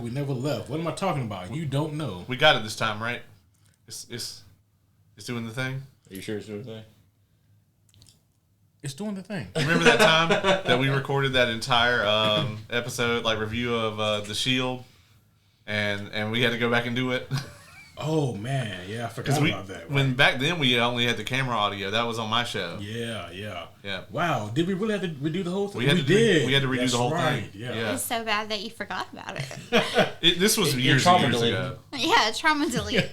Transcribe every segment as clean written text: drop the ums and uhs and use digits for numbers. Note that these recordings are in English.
we never left. What am I talking about? You don't know. We got it this time, right? It's doing the thing. Are you sure it's doing the thing? It's doing the thing. Remember that time that we recorded that entire episode, like review of The Shield, and we had to go back and do it? Oh man, yeah, I forgot about that. Right? When back then we only had the camera audio. That was on my show. Yeah. Wow, did we really have to redo the whole thing? We had to redo the whole thing. Yeah. It's so bad that you forgot about it. This was years and years ago. Yeah, trauma delete.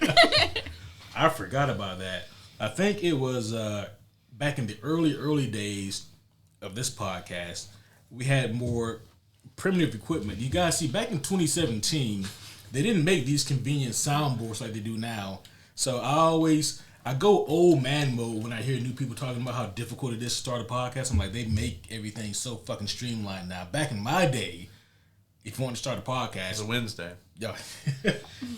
I forgot about that. I think it was back in the early days of this podcast. We had more primitive equipment. You guys see, back in 2017. They didn't make these convenient soundboards like they do now. So I go old man mode when I hear new people talking about how difficult it is to start a podcast. I'm like, they make everything so fucking streamlined now. Back in my day, if you want to start a podcast, it's a Wednesday. Yeah,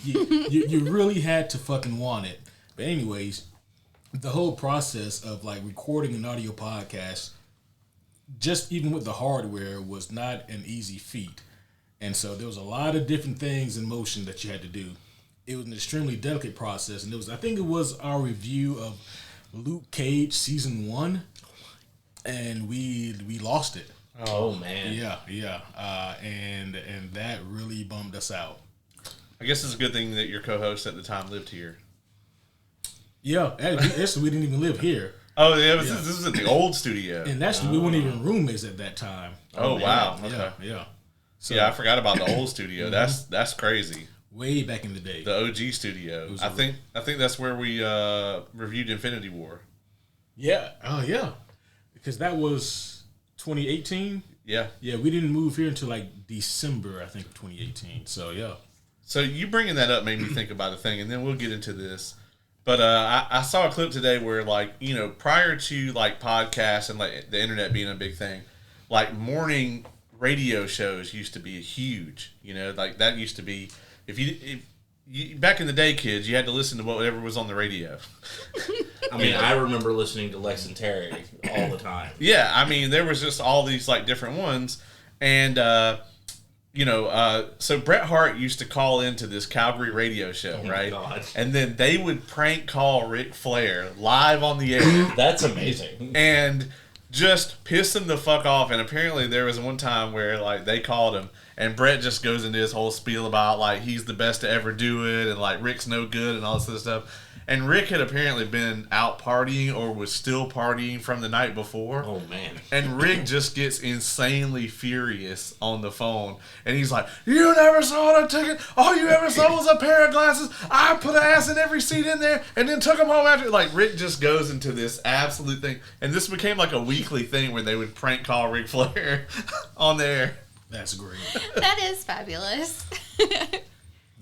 you really had to fucking want it. But anyways, the whole process of like recording an audio podcast, just even with the hardware, was not an easy feat. And so there was a lot of different things in motion that you had to do. It was an extremely delicate process. And I think it was our review of Luke Cage season 1. And we lost it. Oh man. Yeah. And that really bummed us out. I guess it's a good thing that your co-host at the time lived here. Yeah, actually we didn't even live here. Oh, yeah, this was at the old studio. And actually we weren't even roommates at that time. Oh wow. Okay. Yeah. So, yeah, I forgot about the old studio. That's crazy. Way back in the day. The OG studio. I think that's where we reviewed Infinity War. Yeah. Oh yeah. Because that was 2018. Yeah. Yeah, we didn't move here until like December, I think, of 2018. So yeah. So you bringing that up made me think about a thing, and then we'll get into this. But I saw a clip today where, like, you know, prior to like podcasts and like the internet being a big thing, like morning radio shows used to be huge, you know, like that used to be, if you back in the day, kids, you had to listen to whatever was on the radio. I mean, I remember listening to Lex and Terry all the time. Yeah, I mean, there was just all these like different ones, and so Bret Hart used to call into this Calgary radio show, right? God. And then they would prank call Ric Flair live on the air. That's amazing. And just piss him the fuck off. And apparently there was one time where like they called him and Brett just goes into his whole spiel about like he's the best to ever do it and like Rick's no good and all this other stuff. And Rick had apparently been out partying or was still partying from the night before. Oh, man. And Rick just gets insanely furious on the phone. And he's like, you never saw the ticket. All you ever saw was a pair of glasses. I put an ass in every seat in there and then took them home after. Like, Rick just goes into this absolute thing. And this became like a weekly thing where they would prank call Ric Flair on there. That's great. That is fabulous.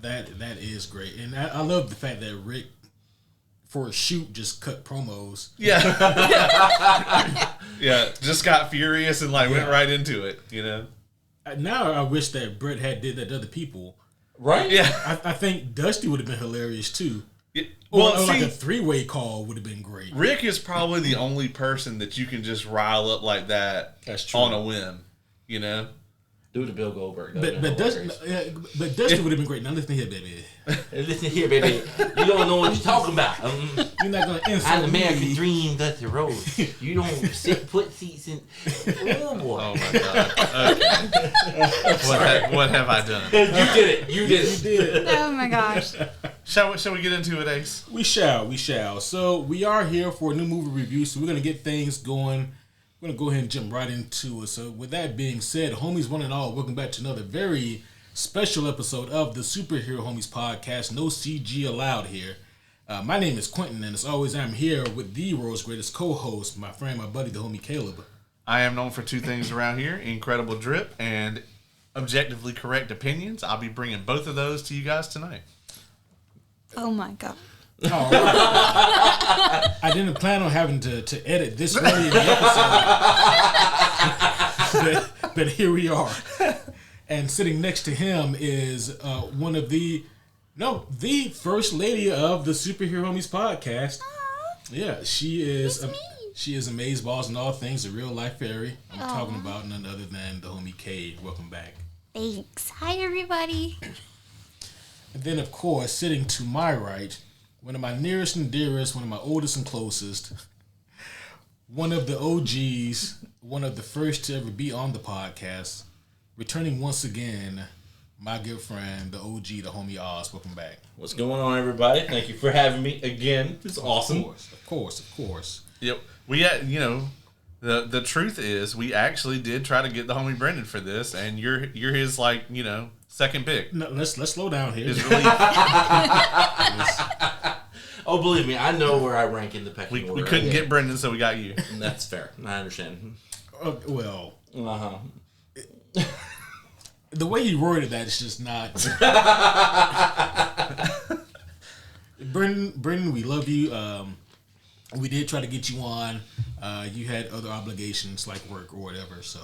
That is great. And I love the fact that Rick, for a shoot, just cut promos. Yeah. Yeah, just got furious and like went right into it, you know. Now I wish that Brett had did that to other people. Right? Yeah. I think Dusty would have been hilarious too. Yeah. Or like a 3-way call would have been great. Rick is probably the only person that you can just rile up like that. That's true. On a whim, you know. Do it to Bill Goldberg. But Dusty would have been great. Now listen here, baby. Listen here, baby. You don't know what you're talking about. You're not going to insult I'm the American me. dream, that's the road. You don't put seats in. Oh, boy. Oh, my God. Okay. What have I done? You did it. Oh my gosh. Shall we get into it, Ace? We shall. So we are here for a new movie review, so we're going to get things going. We're going to go ahead and jump right into it. So with that being said, homies one and all, welcome back to another very special episode of the Superhero Homies Podcast. No CG allowed here. My name is Quentin, and as always, I'm here with the world's greatest co-host, my friend, my buddy, the homie Caleb. I am known for two things around here, incredible drip and objectively correct opinions. I'll be bringing both of those to you guys tonight. Oh my god. All right. I didn't plan on having to edit this early in the episode. but here we are. And sitting next to him is the first lady of the Superhero Homies Podcast. Yeah, she is amazeballs and all things, a real life fairy. I'm talking about none other than the homie Cade. Welcome back. Thanks. Hi, everybody. And then, of course, sitting to my right, one of my nearest and dearest, one of my oldest and closest, one of the OGs, one of the first to ever be on the podcast, returning once again, my good friend, the OG, the homie Oz. Welcome back. What's going on, everybody? Thank you for having me again. It's awesome. Of course. Yep. We had, the truth is we actually did try to get the homie Brendan for this, and you're his second pick. No, let's slow down here. His relief. Oh, believe me, I know where I rank in the pecking order. We couldn't get Brendan, so we got you. And that's fair. I understand. Well, Uh-huh. the way you worded that is just not. Brendan, we love you. We did try to get you on. You had other obligations like work or whatever, so.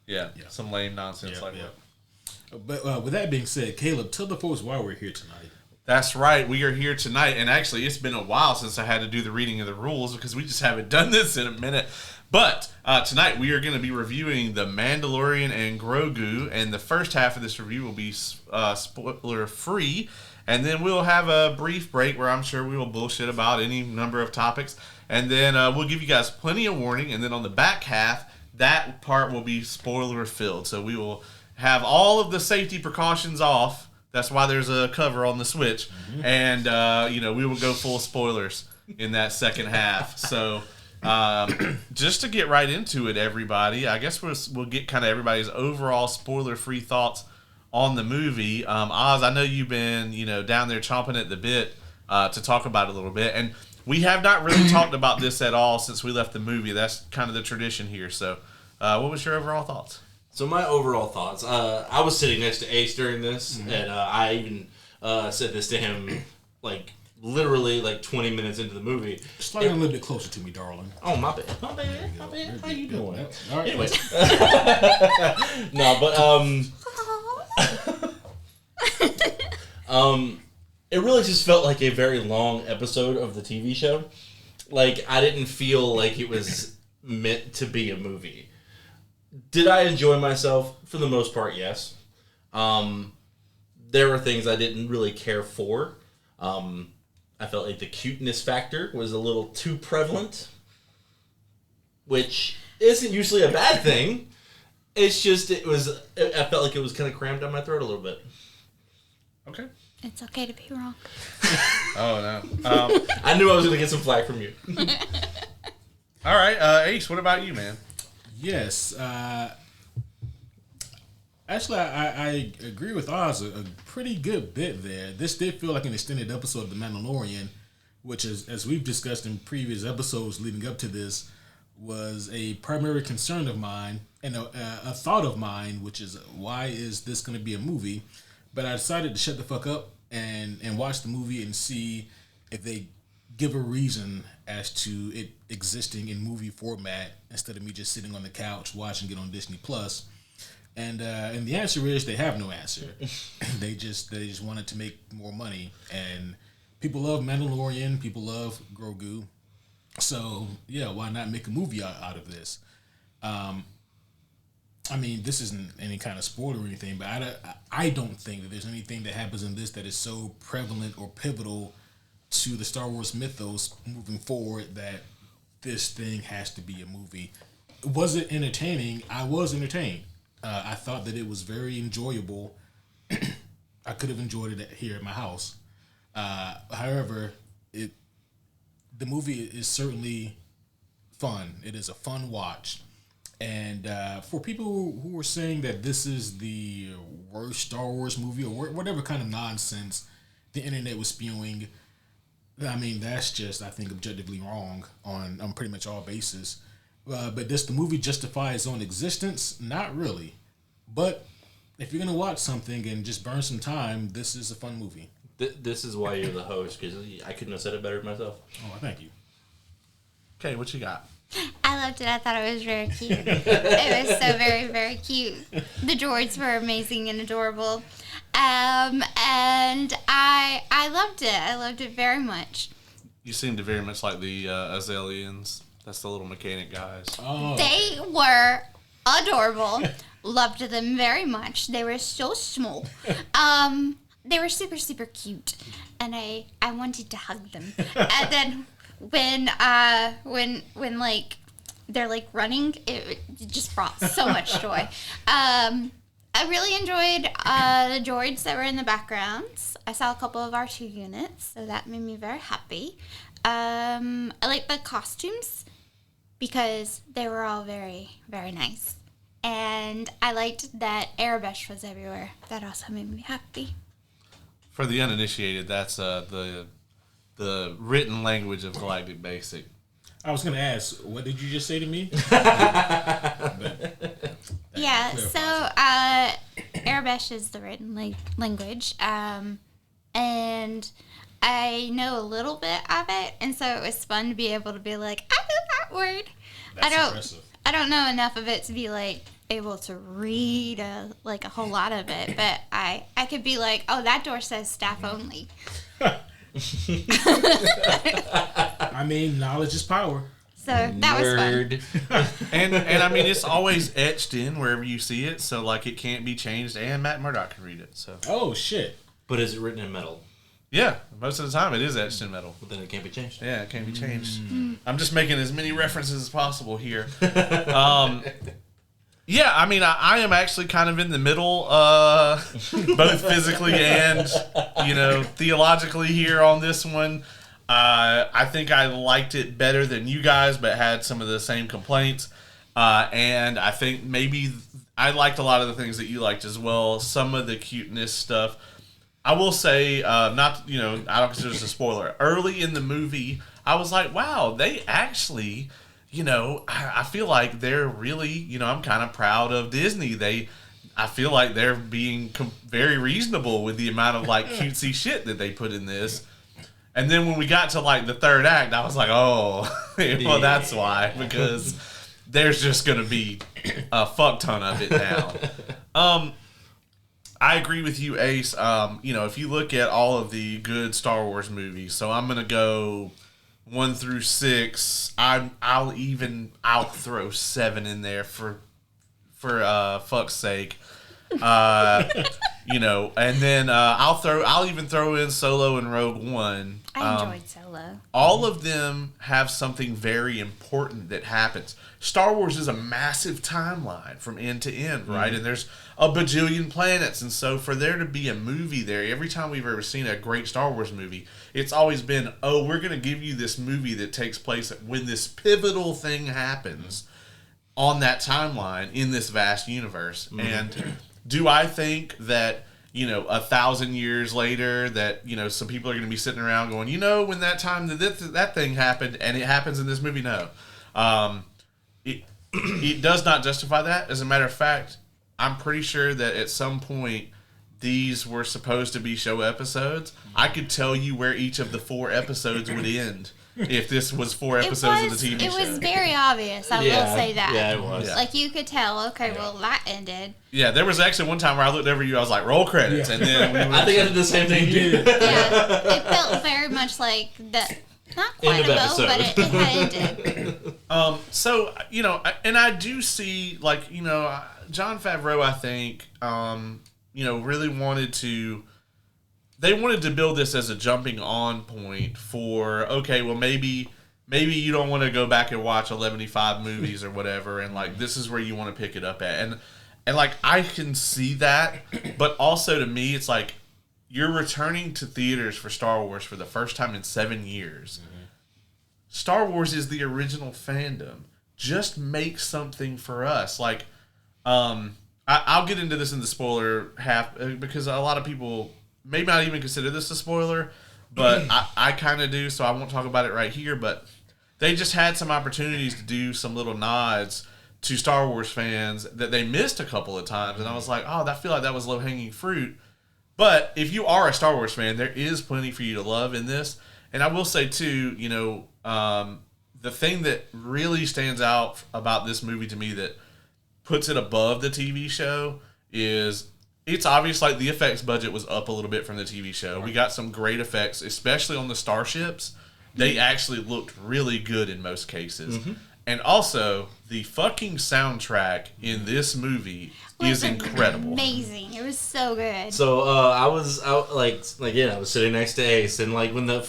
Yeah. Some lame nonsense Yeah. that. But with that being said, Caleb, tell the folks why we're here tonight. That's right. We are here tonight, and actually, it's been a while since I had to do the reading of the rules because we just haven't done this in a minute. But tonight, we are going to be reviewing The Mandalorian and Grogu, and the first half of this review will be spoiler-free, and then we'll have a brief break where I'm sure we will bullshit about any number of topics, and then we'll give you guys plenty of warning, and then on the back half, that part will be spoiler-filled. So we will have all of the safety precautions off. That's why there's a cover on the Switch. Mm-hmm. And, we will go full spoilers in that second half. So, just to get right into it, everybody, I guess we'll get kind of everybody's overall spoiler-free thoughts on the movie. Oz, I know you've been, down there chomping at the bit to talk about it a little bit. And we have not really talked about this at all since we left the movie. That's kind of the tradition here. So, what was your overall thoughts? So my overall thoughts, I was sitting next to Ace during this, and I even said this to him, literally 20 minutes into the movie. Slide a little bit closer to me, darling. Oh, my bad. How you doing? All right. Anyway. No, but, it really just felt like a very long episode of the TV show. I didn't feel like it was meant to be a movie. Did I enjoy myself? For the most part, yes. There were things I didn't really care for. I felt like the cuteness factor was a little too prevalent, which isn't usually a bad thing. It's just, I felt like it was kind of crammed down my throat a little bit. Okay. It's okay to be wrong. Oh, no. I knew I was going to get some flack from you. All right. Ace, what about you, man? Yes. Actually, I agree with Oz a pretty good bit there. This did feel like an extended episode of The Mandalorian, which is, as we've discussed in previous episodes leading up to this, was a primary concern of mine and a thought of mine, which is, why is this going to be a movie? But I decided to shut the fuck up and watch the movie and see if they give a reason as to it existing in movie format instead of me just sitting on the couch watching it on Disney Plus. And the answer is they have no answer. they just wanted to make more money, and people love Mandalorian, people love Grogu, so yeah, why not make a movie out of this? I mean, this isn't any kind of spoiler or anything, but I don't think that there's anything that happens in this that is so prevalent or pivotal to the Star Wars mythos moving forward that this thing has to be a movie. Was it entertaining? I was entertained. I thought that it was very enjoyable. I could have enjoyed it here at my house. However, the movie is certainly fun. It is a fun watch. And for people who are saying that this is the worst Star Wars movie or whatever kind of nonsense the internet was spewing, I mean, that's just, I think, objectively wrong on pretty much all bases. But does the movie justify its own existence? Not really. But if you're going to watch something and just burn some time, this is a fun movie. This is why you're the host, because I couldn't have said it better myself. Oh, thank you. Okay, what you got? I loved it. I thought it was very cute. It was so very, very cute. The droids were amazing and adorable. And I loved it. I loved it very much. You seemed very much like the Azalians. That's the little mechanic guys. Oh, They were adorable. Loved them very much. They were so small. They were super, super cute, and I wanted to hug them. And then when like they're like running, it just brought so much joy. I really enjoyed the droids that were in the backgrounds. I saw a couple of R2 units, so that made me very happy. I like the costumes because they were all very, very nice. And I liked that Arabesh was everywhere. That also made me happy. For the uninitiated, that's the written language of Galactic Basic. I was going to ask, what did you just say to me? Yeah, so Arabesh is the written language, and I know a little bit of it, and so it was fun to be able to be like, I know that word. That's impressive. I don't know enough of it to be like able to read a whole lot of it, but I could be like, oh, that door says staff only. I mean, knowledge is power. So that was fun. and I mean, it's always etched in wherever you see it, so like it can't be changed, and Matt Murdock can read it. So Oh shit! But is it written in metal? yeah, most of the time it is etched in metal. But then it can't be changed. Yeah, it can't be changed. I'm just making as many references as possible here. Yeah, I mean, I am actually kind of in the middle, both physically and, theologically here on this one. I think I liked it better than you guys, but had some of the same complaints. And I think maybe I liked a lot of the things that you liked as well. Some of the cuteness stuff. I will say, I don't consider this a spoiler. Early in the movie, I was like, wow, they actually... I feel like they're really, I'm kind of proud of Disney. I feel like they're being very reasonable with the amount of cutesy shit that they put in this. And then when we got to the third act, I was like, oh, well, that's why, because there's just going to be a fuck ton of it now. I agree with you, Ace. If you look at all of the good Star Wars movies, so I'm going to go 1 through 6. I'll throw 7 in there for fuck's sake. And then I'll even throw in Solo and Rogue One. I enjoyed Solo. All of them have something very important that happens. Star Wars is a massive timeline from end to end, right? And there's a bajillion planets, and so for there to be a movie there, every time we've ever seen a great Star Wars movie, it's always been, oh, we're going to give you this movie that takes place when this pivotal thing happens on that timeline in this vast universe. And do I think that 1,000 years later that some people are going to be sitting around going, when that time that thing happened and it happens in this movie? No. It does not justify that. As a matter of fact, I'm pretty sure that at some point these were supposed to be show episodes. I could tell you where each of the 4 episodes would end if this was 4 episodes of the TV show. It was very obvious, I will say that. Yeah, it was. Like, you could tell, okay, well, that ended. Yeah, there was actually one time where I looked over you, I was like, roll credits. And then I think I did the same thing you did. Yeah, it felt very much like that. Not quite a bow, but it had ended. So, and I do see, Jon Favreau, I think, really wanted to... They wanted to build this as a jumping on point for, okay, well, maybe you don't want to go back and watch 11-5 movies or whatever, and, this is where you want to pick it up at. And I can see that, but also to me, it's like, you're returning to theaters for Star Wars for the first time in 7 years. Mm-hmm. Star Wars is the original fandom. Just make something for us. I'll get into this in the spoiler half, because a lot of people may not even consider this a spoiler, but I kind of do, so I won't talk about it right here. But they just had some opportunities to do some little nods to Star Wars fans that they missed a couple of times, and I was like, oh, I feel like that was low-hanging fruit. But if you are a Star Wars fan, there is plenty for you to love in this. And I will say, too, the thing that really stands out about this movie to me that puts it above the TV show is it's obvious the effects budget was up a little bit from the TV show. We got some great effects, especially on the starships. They actually looked really good in most cases. Mm-hmm. And also, the fucking soundtrack in this movie is incredible. Amazing. It was so good. So I was out I was sitting next to Ace, and like when the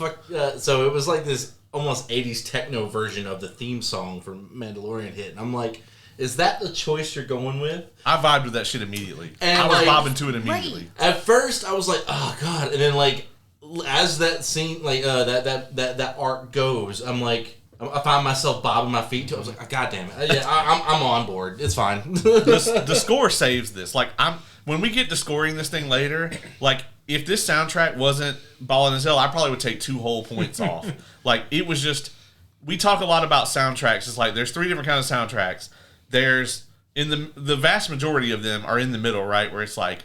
so it was like this almost 80s techno version of the theme song from Mandalorian hit, and I'm like, is that the choice you're going with? I vibed with that shit immediately. And I was like, bobbing to it immediately. At first, I was like, oh god, and then like as that scene that arc goes, I'm like, I find myself bobbing my feet to it. I was like, god damn it, yeah, I'm on board. It's fine. The score saves this. Like when we get to scoring this thing later, like if this soundtrack wasn't ballin' as hell, I probably would take 2 whole points off. Like it was just. We talk a lot about soundtracks. It's like there's 3 different kinds of soundtracks. There's in the vast majority of them are in the middle, right? Where it's like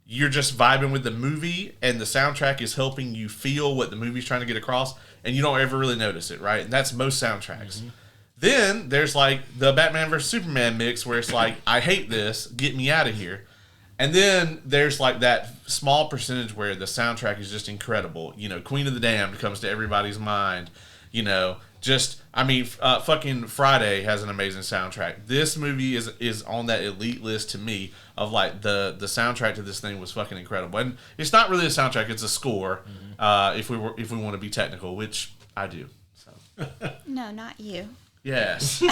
you're just vibing with the movie and the soundtrack is helping you feel what the movie's trying to get across, and you don't ever really notice it, right? And that's most soundtracks. Mm-hmm. Then there's like the Batman vs Superman mix where it's like, I hate this, get me out of here. And then there's like that small percentage where the soundtrack is just incredible. You know, Queen of the Damned comes to everybody's mind. You know, fucking Friday has an amazing soundtrack. This movie is on that elite list to me of like the soundtrack to this thing was fucking incredible. And it's not really a soundtrack; it's a score. Mm-hmm. If we want to be technical, which I do. So. No, not you. Yes.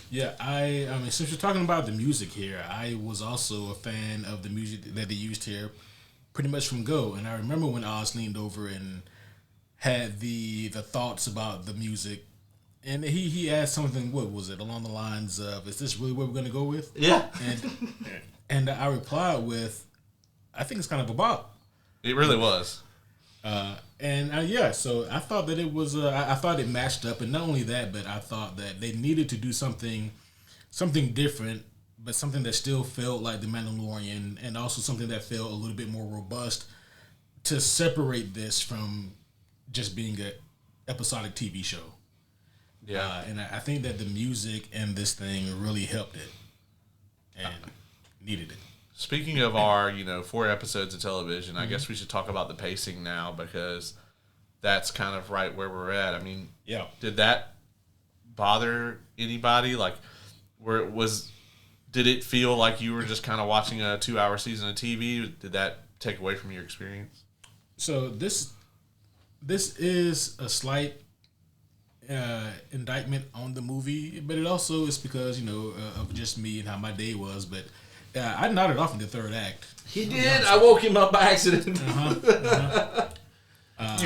Yeah, I mean, since you're talking about the music here, I was also a fan of the music that they used here, pretty much from go. And I remember when Oz leaned over and had the thoughts about the music, and he asked something. What was it, along the lines of, "Is this really what we're going to go with?" Yeah, and I replied with, "I think it's kind of a bop." It really was. So I thought that it was. I thought it matched up, and not only that, but I thought that they needed to do something different, but something that still felt like the Mandalorian, and also something that felt a little bit more robust to separate this from just being a episodic TV show. Yeah, and I think that the music and this thing really helped it, and needed it. Speaking of our, 4 episodes of television, I guess we should talk about the pacing now, because that's kind of right where we're at. I mean, yeah. Did that bother anybody? Like, did it feel like you were just kind of watching a 2-hour season of TV? Did that take away from your experience? So this is a slight indictment on the movie, but it also is because, of just me and how my day was, but I nodded off in the 3rd act. He did. I woke him up by accident. You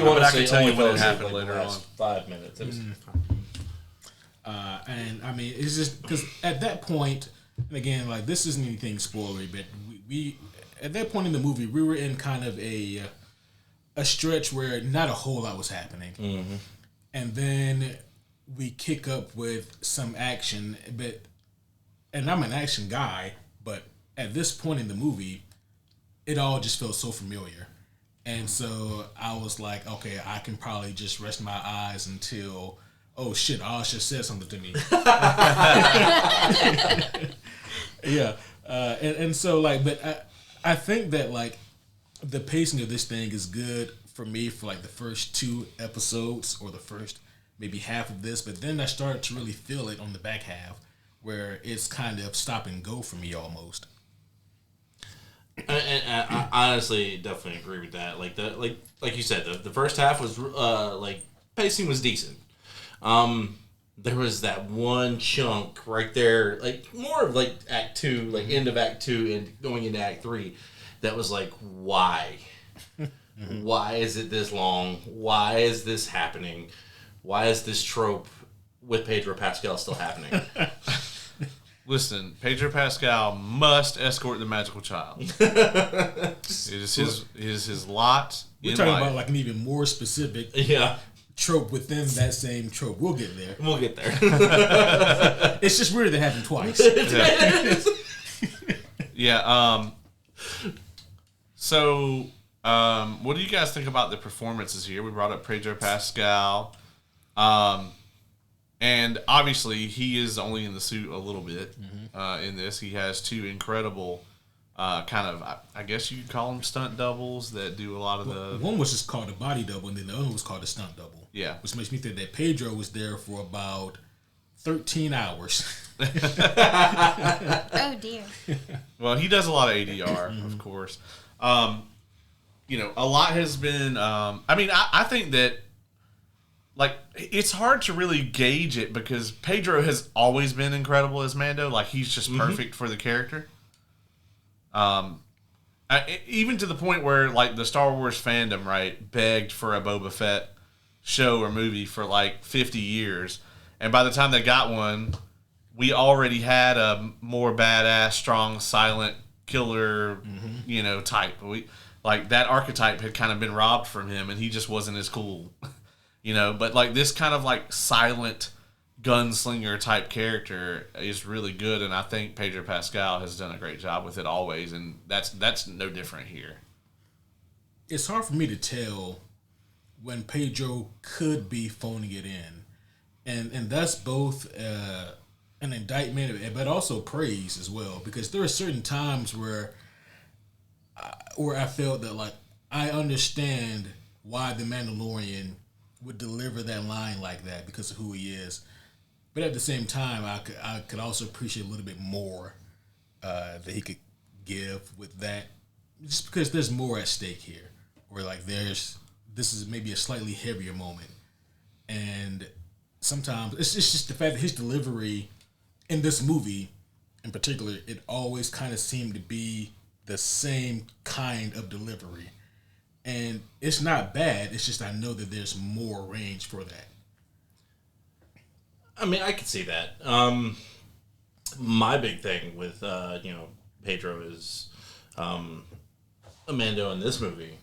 want to tell you what happened later on? 5 minutes. It was and I mean, it's just because at that point, and again, like this isn't anything spoilery, but we at that point in the movie, we were in kind of a stretch where not a whole lot was happening, and then we kick up with some action. And I'm an action guy, but at this point in the movie, it all just felt so familiar. And so I was like, okay, I can probably just rest my eyes until, oh shit, Oz just said something to me. Yeah. And so like, but I think that like the pacing of this thing is good for me for like the first 2 episodes or the first maybe half of this, but then I started to really feel it on the back half where it's kind of stop and go for me almost. And I honestly definitely agree with that. Like you said, the first half was pacing was decent. There was that one chunk right there, like more of like Act 2, like end of Act 2 and going into Act 3, that was like, why? Why is it this long? Why is this happening? Why is this trope with Pedro Pascal still happening? Listen, Pedro Pascal must escort the magical child. It is his lot. We're talking about like an even more specific trope within that same trope. We'll get there. It's just weird that happened twice. Yeah. So, what do you guys think about the performances here? We brought up Pedro Pascal. And obviously, he is only in the suit a little bit in this. He has 2 incredible kind of, I guess you could call them stunt doubles that do a lot of the... One was just called a body double, and then the other was called a stunt double. Yeah. Which makes me think that Pedro was there for about 13 hours. Oh dear. Well, he does a lot of ADR, of course. You know, a lot has been. I mean, I think that like it's hard to really gauge it because Pedro has always been incredible as Mando. Like he's just perfect for the character. Even to the point where like the Star Wars fandom, right, begged for a Boba Fett show or movie for like 50 years, and by the time they got one, we already had a more badass, strong, silent killer, you know, type. Like that archetype had kind of been robbed from him, and he just wasn't as cool, you know. But like this kind of like silent gunslinger type character is really good, and I think Pedro Pascal has done a great job with it always, and that's no different here. It's hard for me to tell when Pedro could be phoning it in, and that's both an indictment, but also praise as well, because there are certain times where I felt that like I understand why the Mandalorian would deliver that line like that because of who he is. But at the same time, I could also appreciate a little bit more that he could give with that, just because there's more at stake here. Where like this is maybe a slightly heavier moment, and sometimes it's just the fact that his delivery in this movie, in particular, it always kind of seemed to be the same kind of delivery, and it's not bad. It's just I know that there's more range for that. I mean, I could see that. My big thing with Pedro is Mando in this movie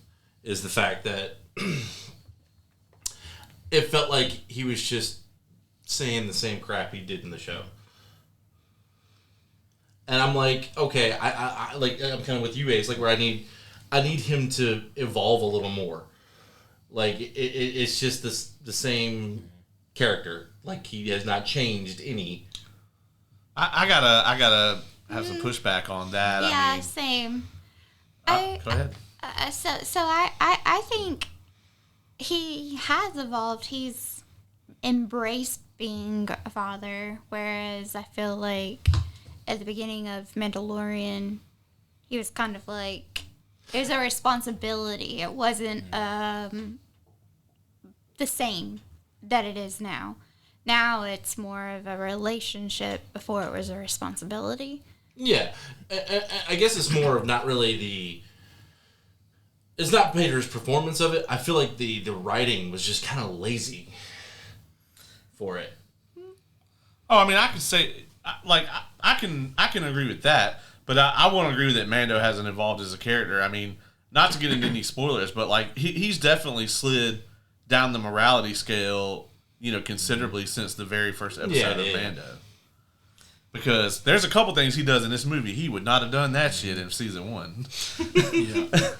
is the fact that it felt like he was just saying the same crap he did in the show. And I'm like, okay, I I'm kind of with you, Ace, like where I need him to evolve a little more. Like it's just the same character. Like he has not changed any. I gotta have some pushback on that. Yeah, I mean, same. go ahead. So I think he has evolved. He's embraced being a father, whereas I feel like at the beginning of Mandalorian, he was kind of like it was a responsibility. It wasn't the same that it is now. Now it's more of a relationship. Before it was a responsibility. Yeah, I guess it's more of not really it's not Pedro's performance of it. I feel like the writing was just kind of lazy for it. Oh, I mean, I could say, like, I can agree with that, but I won't agree that Mando hasn't evolved as a character. I mean, not to get into any spoilers, but like he's definitely slid down the morality scale, you know, considerably since the very first episode of Mando. Because there's a couple things he does in this movie he would not have done that shit in season 1. Yeah.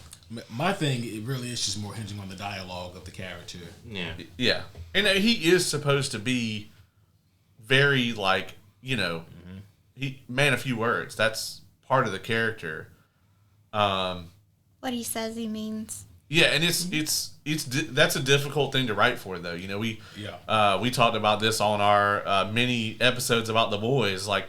My thing, it really is just more hinging on the dialogue of the character. Yeah. Yeah. And he is supposed to be very, like, you know, man of few words. That's part of the character. What he says he means. Yeah, and that's a difficult thing to write for, though. You know, we talked about this on our mini episodes about The Boys. Like,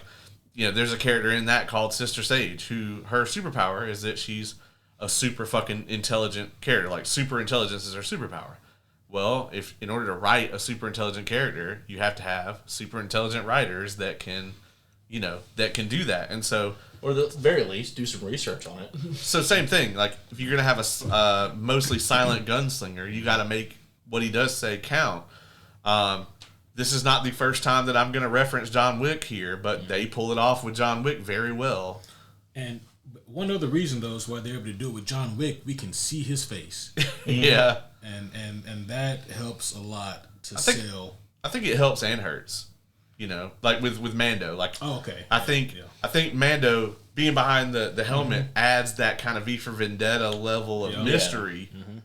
you know, there's a character in that called Sister Sage, who her superpower is that she's a super fucking intelligent character. Like, super intelligence is her superpower. Well, if in order to write a super intelligent character, you have to have super intelligent writers that can, you know, that can do that. And so, or at the very least, do some research on it. so same thing. Like, if you're gonna have a mostly silent gunslinger, you got to make what he does say count. This is not the first time that I'm gonna reference John Wick here, but they pull it off with John Wick very well. And one other reason, though, is why they're able to do it with John Wick. We can see his face. Yeah. And that helps a lot to sell. I think it helps and hurts. You know, like with Mando. Like, oh, okay. I think Mando being behind the helmet adds that kind of V for Vendetta level of mystery. Yeah. Mm-hmm.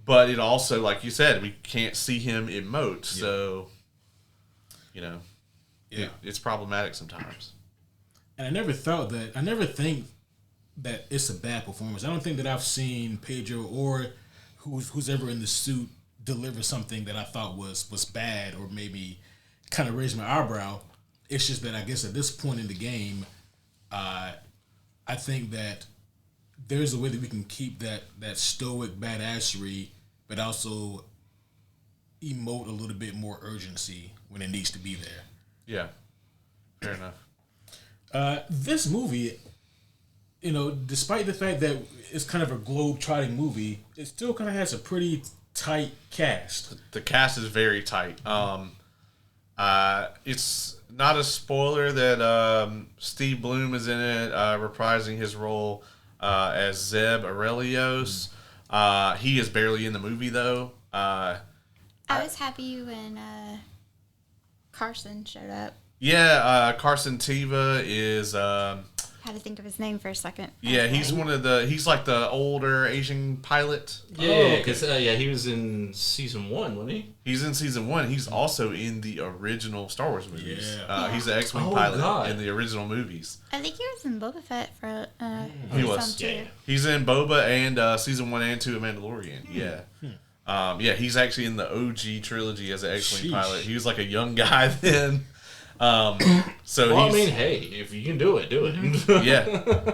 But it also, like you said, we can't see him emote, so you know, it's problematic sometimes. And I never think that it's a bad performance. I don't think that I've seen Pedro or who's ever in the suit deliver something that I thought was bad or maybe kind of raised my eyebrow. It's just that I guess at this point in the game, I think that there's a way that we can keep that stoic badassery, but also emote a little bit more urgency when it needs to be there. Yeah, fair enough. This movie, despite the fact that it's kind of a globe-trotting movie, it still kind of has a pretty tight cast. The cast is very tight. It's not a spoiler that Steve Bloom is in it, reprising his role as Zeb Aurelios. He is barely in the movie, though. I was happy when Carson showed up. Yeah, Carson Teva is... Had to think of his name for a second. yeah, he's he's like the older Asian pilot. Yeah, because he was in season 1, wasn't he? He's in season 1. He's also in the original Star Wars movies. Yeah. He's the X-Wing pilot in the original movies. I think he was in Boba Fett for He was. some too. He's in Boba and season 1 and 2 of Mandalorian. Yeah. He's actually in the OG trilogy as an X-Wing pilot. He was like a young guy then. So I mean, hey, if you can do it, do it. Yeah.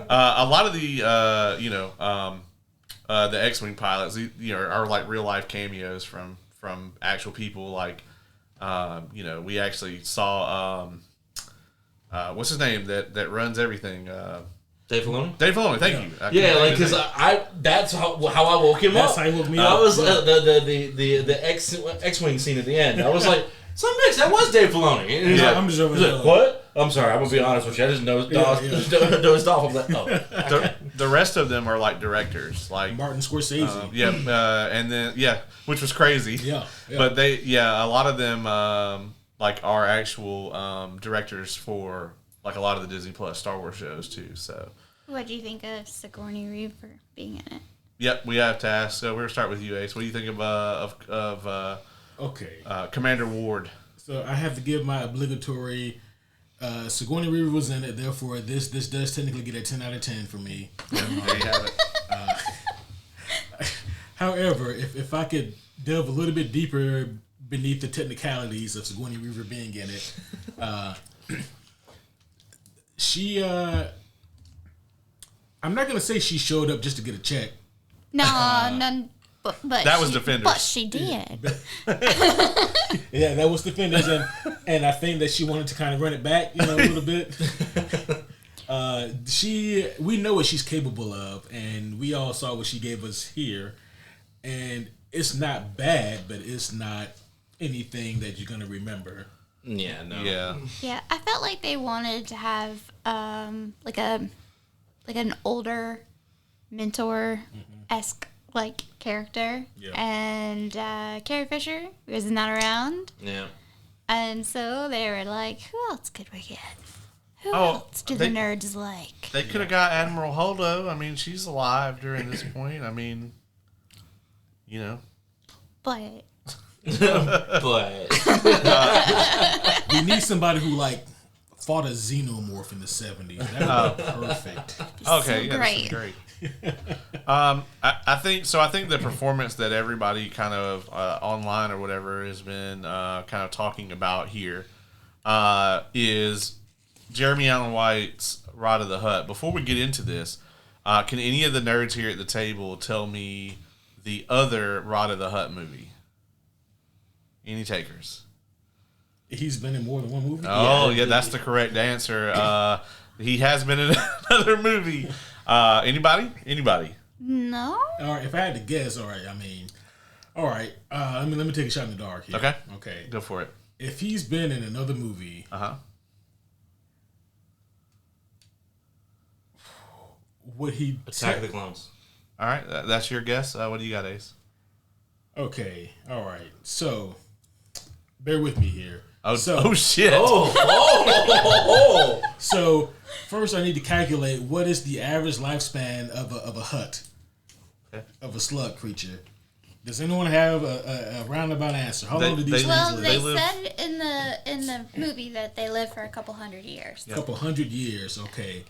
A lot of the the X-Wing pilots, are like real life cameos from actual people. Like, we actually saw what's his name that runs everything. Dave Filoni? Dave Filoni, thank you. Because that's how I woke him That's up. how he woke me up. I was the X-Wing scene at the end. I was like, some bitch, that was Dave Filoni. And he's I'm just over there. like, what? I'm sorry, I'm gonna be honest with you. I just dozed off. I'm like, oh. The rest of them are like directors, like Martin Scorsese. and then which was crazy. Yeah. But a lot of them like are actual directors for like a lot of the Disney Plus Star Wars shows too. So, What do you think of Sigourney Weaver being in it? yep, we have to ask. So we're gonna start with you, Ace. What do you think of Okay. Commander Ward? So I have to give my obligatory. Sigourney Weaver was in it, therefore this does technically get a 10 out of 10 for me. There you have it. However, if I could delve a little bit deeper beneath the technicalities of Sigourney Weaver being in it, she I'm not gonna say she showed up just to get a check. No, but that was Defenders. But she did. Yeah, that was Defenders, and I think that she wanted to kind of run it back, a little bit. We know what she's capable of, and we all saw what she gave us here, and it's not bad, but it's not anything that you're gonna remember. Yeah, no. Yeah, I felt like they wanted to have like an older mentor-esque like character, and Carrie Fisher was not around. Yeah. And so they were like, who else could we get? Who Oh, else do the nerds like? They could have got Admiral Holdo. I mean, she's alive during this point. I mean, But But We need somebody who fought a xenomorph in the 70s. That would be perfect. Okay, so this is great. I think so. I think the performance that everybody kind of online or whatever has been kind of talking about here is Jeremy Allen White's Ride of the Hutt. Before we get into this, can any of the nerds here at the table tell me the other Ride of the Hutt movie? Any takers? He's been in more than one movie. Oh, yeah, that's the correct answer. He has been in another movie. Anybody? no. All right, if I had to guess, all right. Let me take a shot in the dark here. Okay. Go for it. If he's been in another movie, would he Attack of the Clones. All right, that's your guess. What do you got, Ace? Okay, all right. So, bear with me here. Oh shit! So, first I need to calculate what is the average lifespan of a hut, of a slug creature. Does anyone have a roundabout answer? How long do these things Well, live? they live- said in the movie that they live for a couple hundred years, A couple hundred years, okay.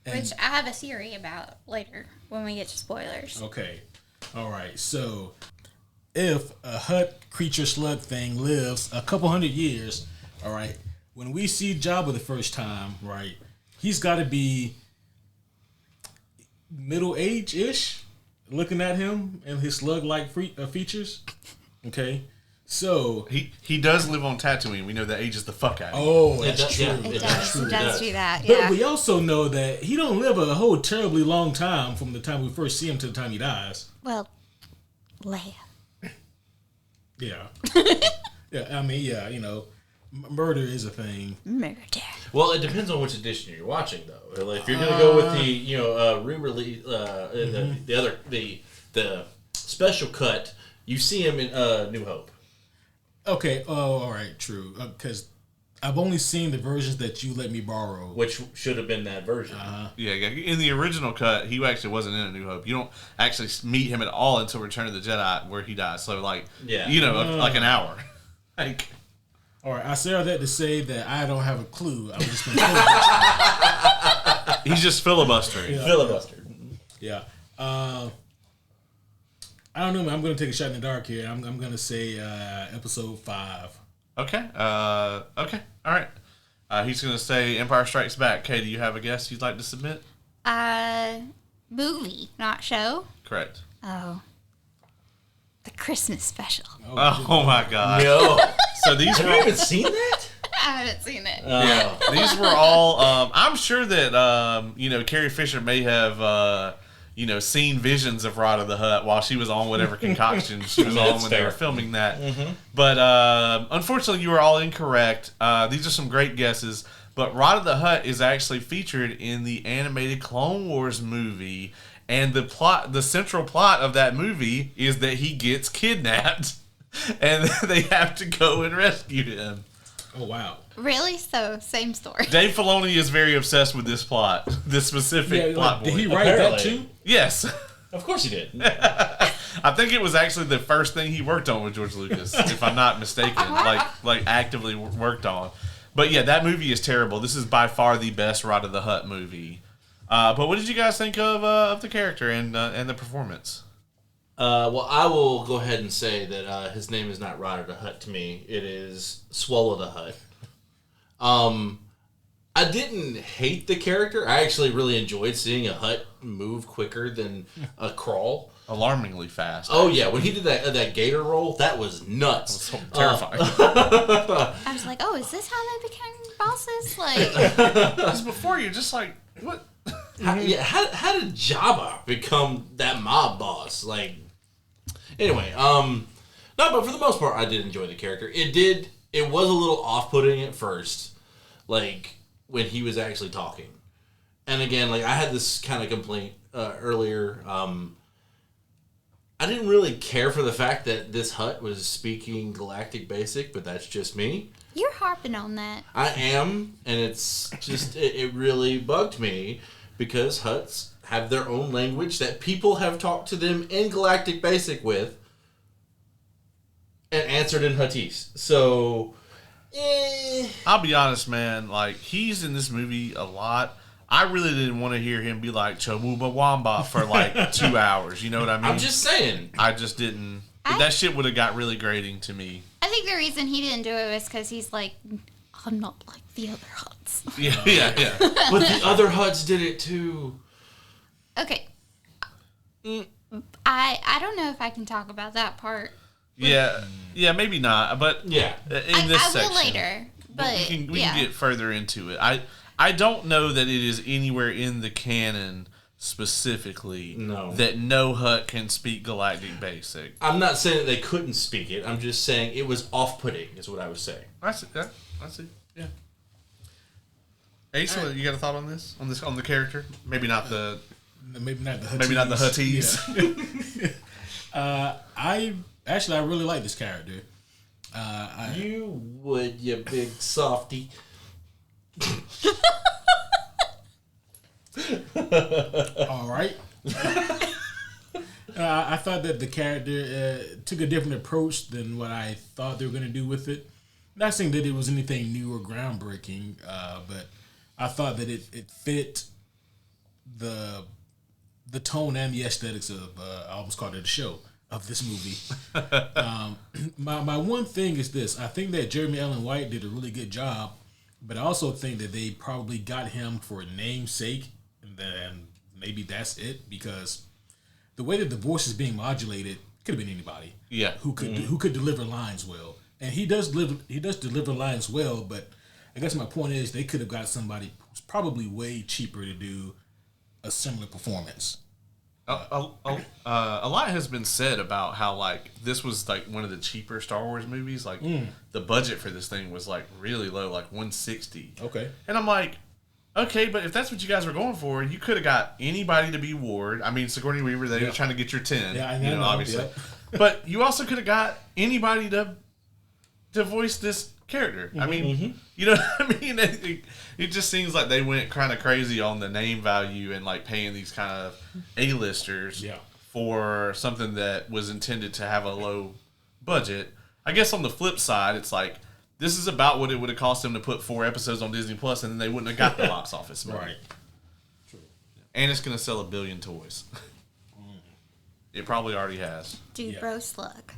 And, which I have a theory about later when we get to spoilers. okay, all right. So, if a hut creature slug thing lives a couple hundred years, all right, when we see Jabba the first time, right, he's got to be middle age ish. Looking at him and his slug-like features, okay. So he does live on Tatooine. We know that ages the fuck out of him. Oh, that's true. Yeah, It does do that. But Yeah. we also know that he don't live a whole terribly long time from the time we first see him to the time he dies. Well, Leia. Yeah. Yeah, I mean, yeah, murder is a thing. Murder. Well, it depends on which edition you're watching, though. Like, if you're gonna go with the re-release, the special cut, you see him in New Hope. Okay, all right, true. Because I've only seen the versions that you let me borrow. Which should have been that version. Yeah, in the original cut, he actually wasn't in A New Hope. You don't actually meet him at all until Return of the Jedi, where he dies. So, like, like an hour. Like, all right, I say all that to say that I don't have a clue. I'm just he's just filibustering. Yeah. Filibuster. Yeah. I don't know, man. I'm going to take a shot in the dark here. I'm going to say episode 5. Okay. Okay. All right. He's going to say Empire Strikes Back. Kay, do you have a guess you'd like to submit? Movie, not show. Correct. Oh. The Christmas special. Oh my God. No. So these Have were you even seen that? I haven't seen it. yeah, these were all. I'm sure that Carrie Fisher may have seen visions of Rod of the Hutt while she was on whatever concoction she was on when they were filming that. Mm-hmm. But unfortunately, you were all incorrect. These are some great guesses. But Rod of the Hutt is actually featured in the animated Clone Wars movie, and the central plot of that movie is that he gets kidnapped, and they have to go and rescue him. Oh, wow. Really? So, same story. Dave Filoni is very obsessed with this plot, this specific plot Did he point. write that Apparently. too? Yes. Of course he did. I think it was actually the first thing he worked on with George Lucas, if I'm not mistaken. Like actively worked on. But yeah, that movie is terrible. This is by far the best Rod of the Hutt movie. But what did you guys think of the character and the performance? Well, I will go ahead and say that his name is not Rod of the Hutt to me. It is Swallow the Hutt. I didn't hate the character. I actually really enjoyed seeing a Hutt move quicker than a crawl. Alarmingly fast. Oh yeah, when he did that gator roll, that was nuts. So terrifying. I was like, oh, is this how they became bosses? Like, Because before you're just like, what? How did Jabba become that mob boss? Like, anyway, no, but for the most part, I did enjoy the character. It was a little off-putting at first, like when he was actually talking. And again, like I had this kind of complaint earlier. I didn't really care for the fact that this Hutt was speaking Galactic Basic, but that's just me. you're harping on that. I am, and it's just it really bugged me because Hutts have their own language that people have talked to them in Galactic Basic with and answered in Huttese. So, I'll be honest, man. Like, he's in this movie a lot. I really didn't want to hear him be like Chawuba Wamba for like 2 hours. You know what I mean? I'm just saying. I just didn't. That shit would have got really grating to me. I think the reason he didn't do it was because he's like, I'm not like the other Hutts. Yeah. But the other Hutts did it too. Okay. I don't know if I can talk about that part. Yeah, maybe not. But Yeah. in this I section, will later. But we can get further into it. I don't know that it is anywhere in the canon specifically that no Hutt can speak Galactic Basic. I'm not saying that they couldn't speak it. I'm just saying it was off-putting, is what I was saying. I see. Yeah. Ace, you got a thought on this? On the character? Maybe not the Huttese. Maybe not the Huttese. Yeah. I really like this character. You would, you big softy. All right. I thought that the character took a different approach than what I thought they were going to do with it. Not saying that it was anything new or groundbreaking, but I thought that it fit the tone and the aesthetics of I almost called it a show of this movie. My one thing is this: I think that Jeremy Allen White did a really good job But I also think that they probably got him for namesake, and then maybe that's it, because the way that the voice is being modulated could have been anybody. Yeah. Who could deliver lines well, and he does deliver lines well. But I guess my point is they could have got somebody who's probably way cheaper to do a similar performance. A lot has been said about how like this was like one of the cheaper Star Wars movies. Like the budget for this thing was like really low, like $160. Okay. And I'm like, okay, but if that's what you guys were going for, you could have got anybody to be Ward. I mean, Sigourney Weaver, they were trying to get your 10. Yeah, I know, obviously. yeah. But you also could have got anybody to voice this character. I mean, you know what I mean? It just seems like they went kind of crazy on the name value and like paying these kind of A-listers for something that was intended to have a low budget. I guess on the flip side, it's like, this is about what it would have cost them to put 4 episodes on Disney Plus, and then they wouldn't have got the box office money. Right. True. And it's going to sell 1 billion toys. It probably already has. Dude, bro, slug.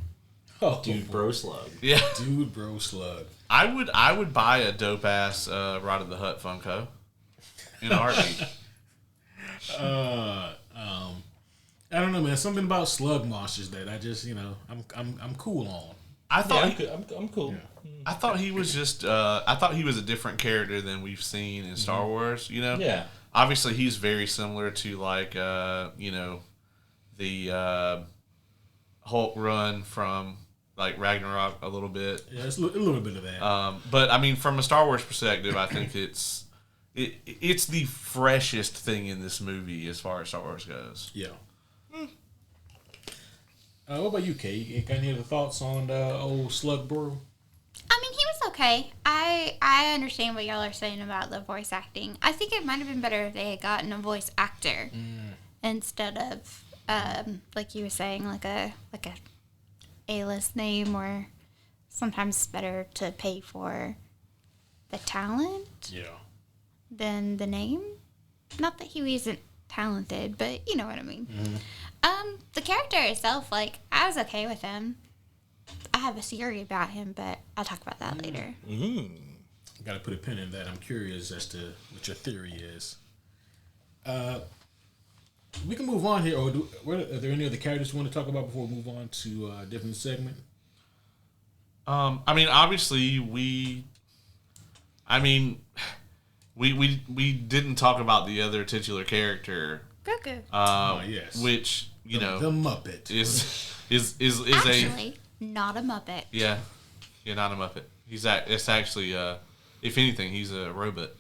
Oh, Dude, bro, slug. Yeah. Dude, bro, slug. I would buy a dope ass Ride of the Hut Funko in a heartbeat. I don't know, man. Something about slug monsters that I just, I'm cool on. I thought I'm cool. Yeah. I thought he was just I thought he was a different character than we've seen in Star Wars, you know? Yeah. Obviously he's very similar to like the Hulk run from like Ragnarok a little bit. Yeah, it's a little bit of that. But I mean from a Star Wars perspective, I think it's the freshest thing in this movie as far as Star Wars goes. Yeah. What about you, Kay? You got any other thoughts on old Slug Bro? I mean, he was okay. I understand what y'all are saying about the voice acting. I think it might have been better if they had gotten a voice actor instead of, like you were saying, like a A-list name, or sometimes it's better to pay for the talent than the name. Not that he wasn't talented, but you know what I mean. The character itself, like, I was okay with him. I have a theory about him, but I'll talk about that later. Got to put a pin in that. I'm curious as to what your theory is. We can move on here. Or are there any other characters you want to talk about before we move on to a different segment? I mean, obviously we didn't talk about the other titular character, Grogu. Yes. Which the Muppet is Actually, not a Muppet. not a Muppet. It's actually if anything, he's a robot.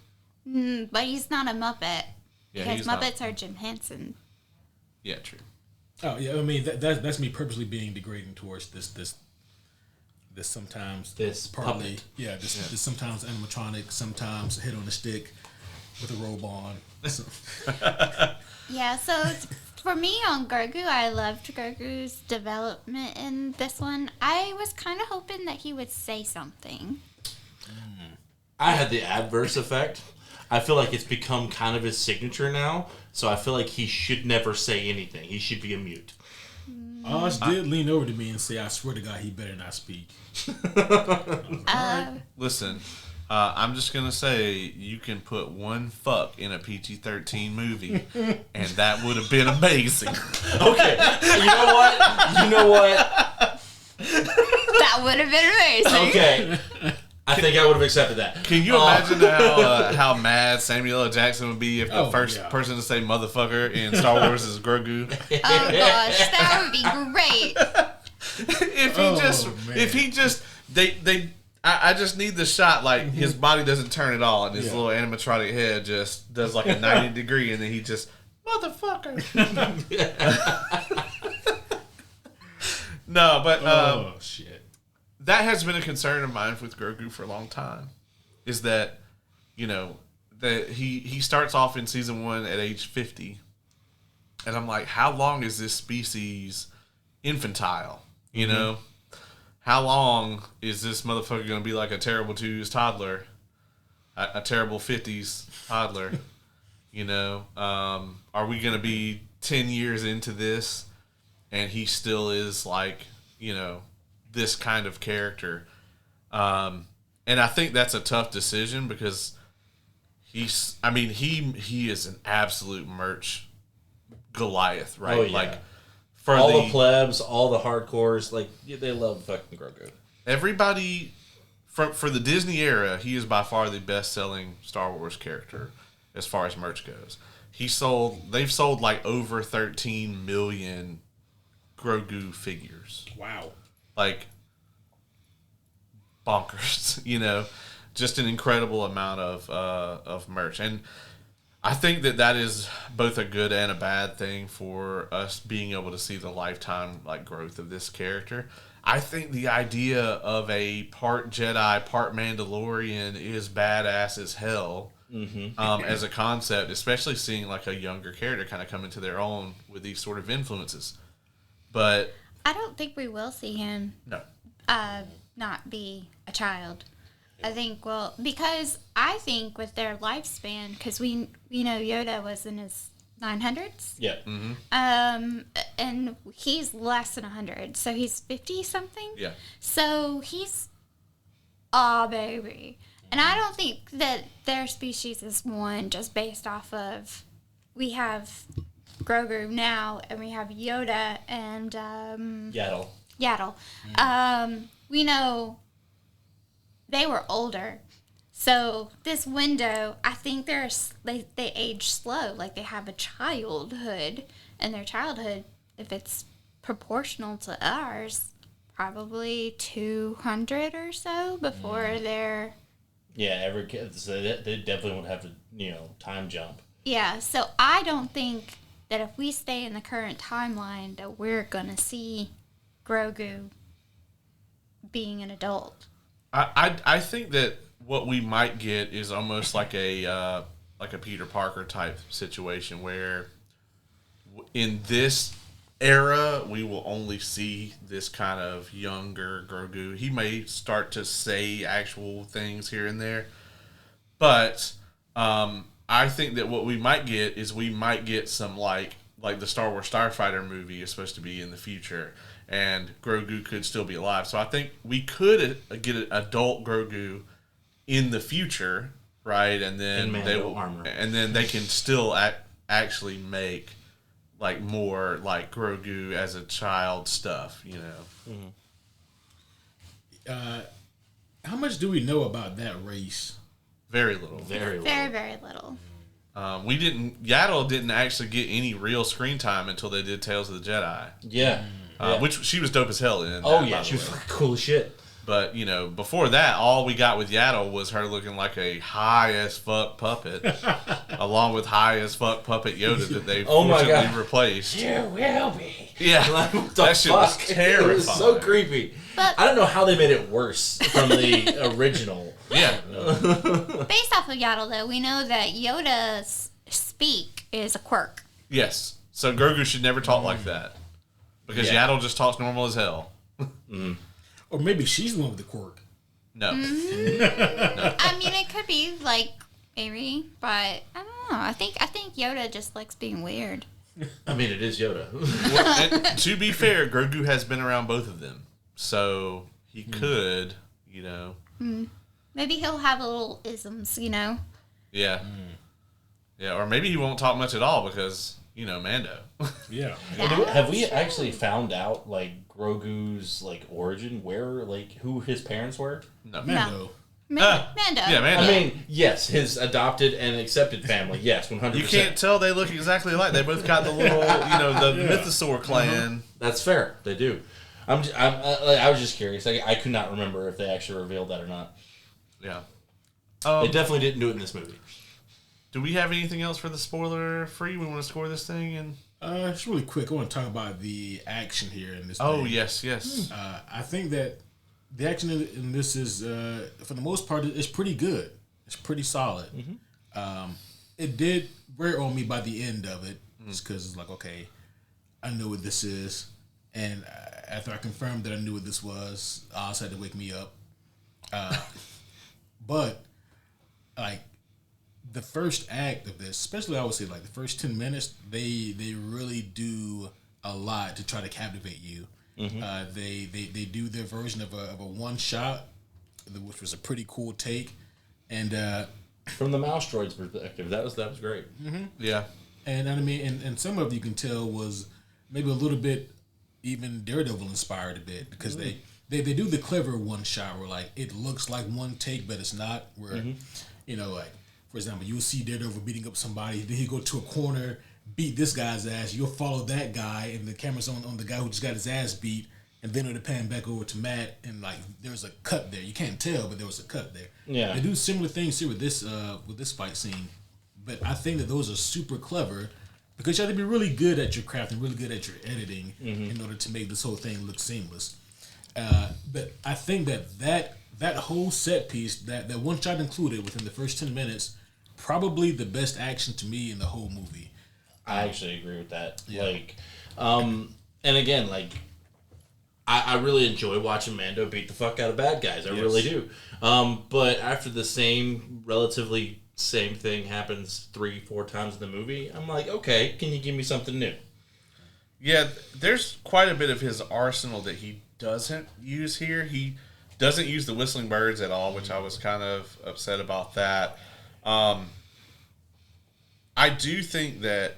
But he's not a Muppet. Yeah, because he's Muppets not. are Jim Henson. Yeah, true. Oh yeah, I mean that's me purposely being degrading towards this sometimes This partly puppet. this sometimes animatronic, sometimes head on a stick with a robe on. So, Yeah, so for me on Grogu, I loved Grogu's development in this one. I was kind of hoping that he would say something. I had the adverse effect. I feel like it's become kind of his signature now, so I feel like he should never say anything. He should be a mute. Oz did lean over to me and say, "I swear to God, he better not speak." Listen, I'm just gonna say you can put one fuck in a PG-13 movie, and that would have been amazing. Okay, you know what? That would have been amazing. Okay, I think I would have accepted that. Can you imagine how mad Samuel L. Jackson would be if the first person to say motherfucker in Star Wars is Grogu? Oh gosh, that would be great. I just need the shot like his body doesn't turn at all and his little animatronic head just does like a 90 degree and then he just motherfucker. No, but shit. that has been a concern of mine with Grogu for a long time. Is that that he starts off in season 1 at age 50, and I'm like, how long is this species infantile? You know, how long is this motherfucker gonna be like a terrible 2s toddler, a terrible 50s toddler? Are we gonna be 10 years into this, and he still is like this kind of character? And I think that's a tough decision because he is an absolute merch Goliath, right? Oh, yeah. Like for all the plebs, all the hardcores, like they love fucking Grogu. Everybody for the Disney era, he is by far the best-selling Star Wars character as far as merch goes. They've sold like over 13 million Grogu figures. Wow. Like bonkers, just an incredible amount of merch. And I think that is both a good and a bad thing for us being able to see the lifetime like growth of this character. I think the idea of a part Jedi, part Mandalorian is badass as hell as a concept, especially seeing like a younger character kind of come into their own with these sort of influences. But I don't think we will see him not be a child. I think, because I think with their lifespan, because we know Yoda was in his 900s. Yeah. Mm-hmm. And he's less than 100, so he's 50 something. Yeah. So he's a baby, and I don't think that their species is one just based off of we have Grogu now, and we have Yoda and Yaddle. Yaddle. We know they were older. So this window, I think they age slow. Like they have a childhood, and their childhood, if it's proportional to ours, probably 200 or so before they're... Yeah, every kid, so they definitely would have to, time jump. Yeah, so I don't think that if we stay in the current timeline that we're going to see Grogu being an adult. I think that what we might get is almost like a Peter Parker type situation where in this era we will only see this kind of younger Grogu. He may start to say actual things here and there, but I think that what we might get is we might get some like the Star Wars Starfighter movie is supposed to be in the future, and Grogu could still be alive. So I think we could get an adult Grogu in the future, right? And then they can still actually make like more like Grogu as a child stuff, Mm-hmm. How much do we know about that race? Very little. Very little. Very, very little. Yaddle didn't actually get any real screen time until they did Tales of the Jedi. Yeah. Which she was dope as hell in. Oh, yeah, she was fucking cool as shit. But, before that, all we got with Yaddle was her looking like a high-as-fuck puppet, along with high-as-fuck puppet Yoda that they fortunately replaced. You will be. Yeah, that shit was terrifying. It was so creepy. But I don't know how they made it worse from the original. Yeah. based off of Yaddle, though, we know that Yoda's speak is a quirk. Yes. So Grogu should never talk like that. Because Yaddle just talks normal as hell. Mm. Or maybe she's the one with the quirk. No. Mm-hmm. No. I mean, it could be maybe, but I don't know. I think Yoda just likes being weird. I mean, it is Yoda. And to be fair, Grogu has been around both of them. So he could, Maybe he'll have little isms, Yeah. Yeah, or maybe he won't talk much at all because, Mando. Yeah. Have we actually found out, Grogu's, origin? Where, who his parents were? No. Mando. Mando. Yeah, Mando. I mean, yes, his adopted and accepted family. Yes, 100%. You can't tell they look exactly alike. They both got the little, the Mythosaur clan. That's fair. They do. I was just curious. I could not remember if they actually revealed that or not. Yeah. They definitely didn't do it in this movie. Do we have anything else for the spoiler free? We want to score this thing and. Just really quick, I want to talk about the action here in this. Oh, thing. yes. I think that the action in this is, for the most part, it's pretty good. It's pretty solid. Mm-hmm. It did wear on me by the end of it, just because it's okay, I know what this is, and after I confirmed that I knew what this was, I also had to wake me up. But the first act of this, especially I would say the first 10 minutes, they really do a lot to try to captivate you. Mm-hmm. They do their version of a one shot which was a pretty cool take. And From the mouse droid's perspective, that was great. Yeah. and I mean, and some of it you can tell was maybe a little bit even Daredevil inspired a bit because they do the clever one shot where like it looks like one take but it's not. Where you know, like for example, you'll see Daredevil beating up somebody, then he go to a corner, beat this guy's ass. You'll follow that guy, and the camera's on the guy who just got his ass beat. And then it'll pan back over to Matt, and like there's a cut there. You can't tell, but there was a cut there. Yeah. They do similar things here with this fight scene, but I think that those are super clever because you have to be really good at your craft and really good at your editing in order to make this whole thing look seamless. But I think that whole set piece, that one shot included within the first 10 minutes, probably the best action to me in the whole movie. I actually agree with that. Yeah. Like, and again, like, I really enjoy watching Mando beat the fuck out of bad guys. I really do. But after the relatively same thing happens 3-4 times in the movie, I'm like, okay, can you give me something new? Yeah, there's quite a bit of his arsenal that he doesn't use here. He doesn't use the whistling birds at all, which I was kind of upset about that. I do think that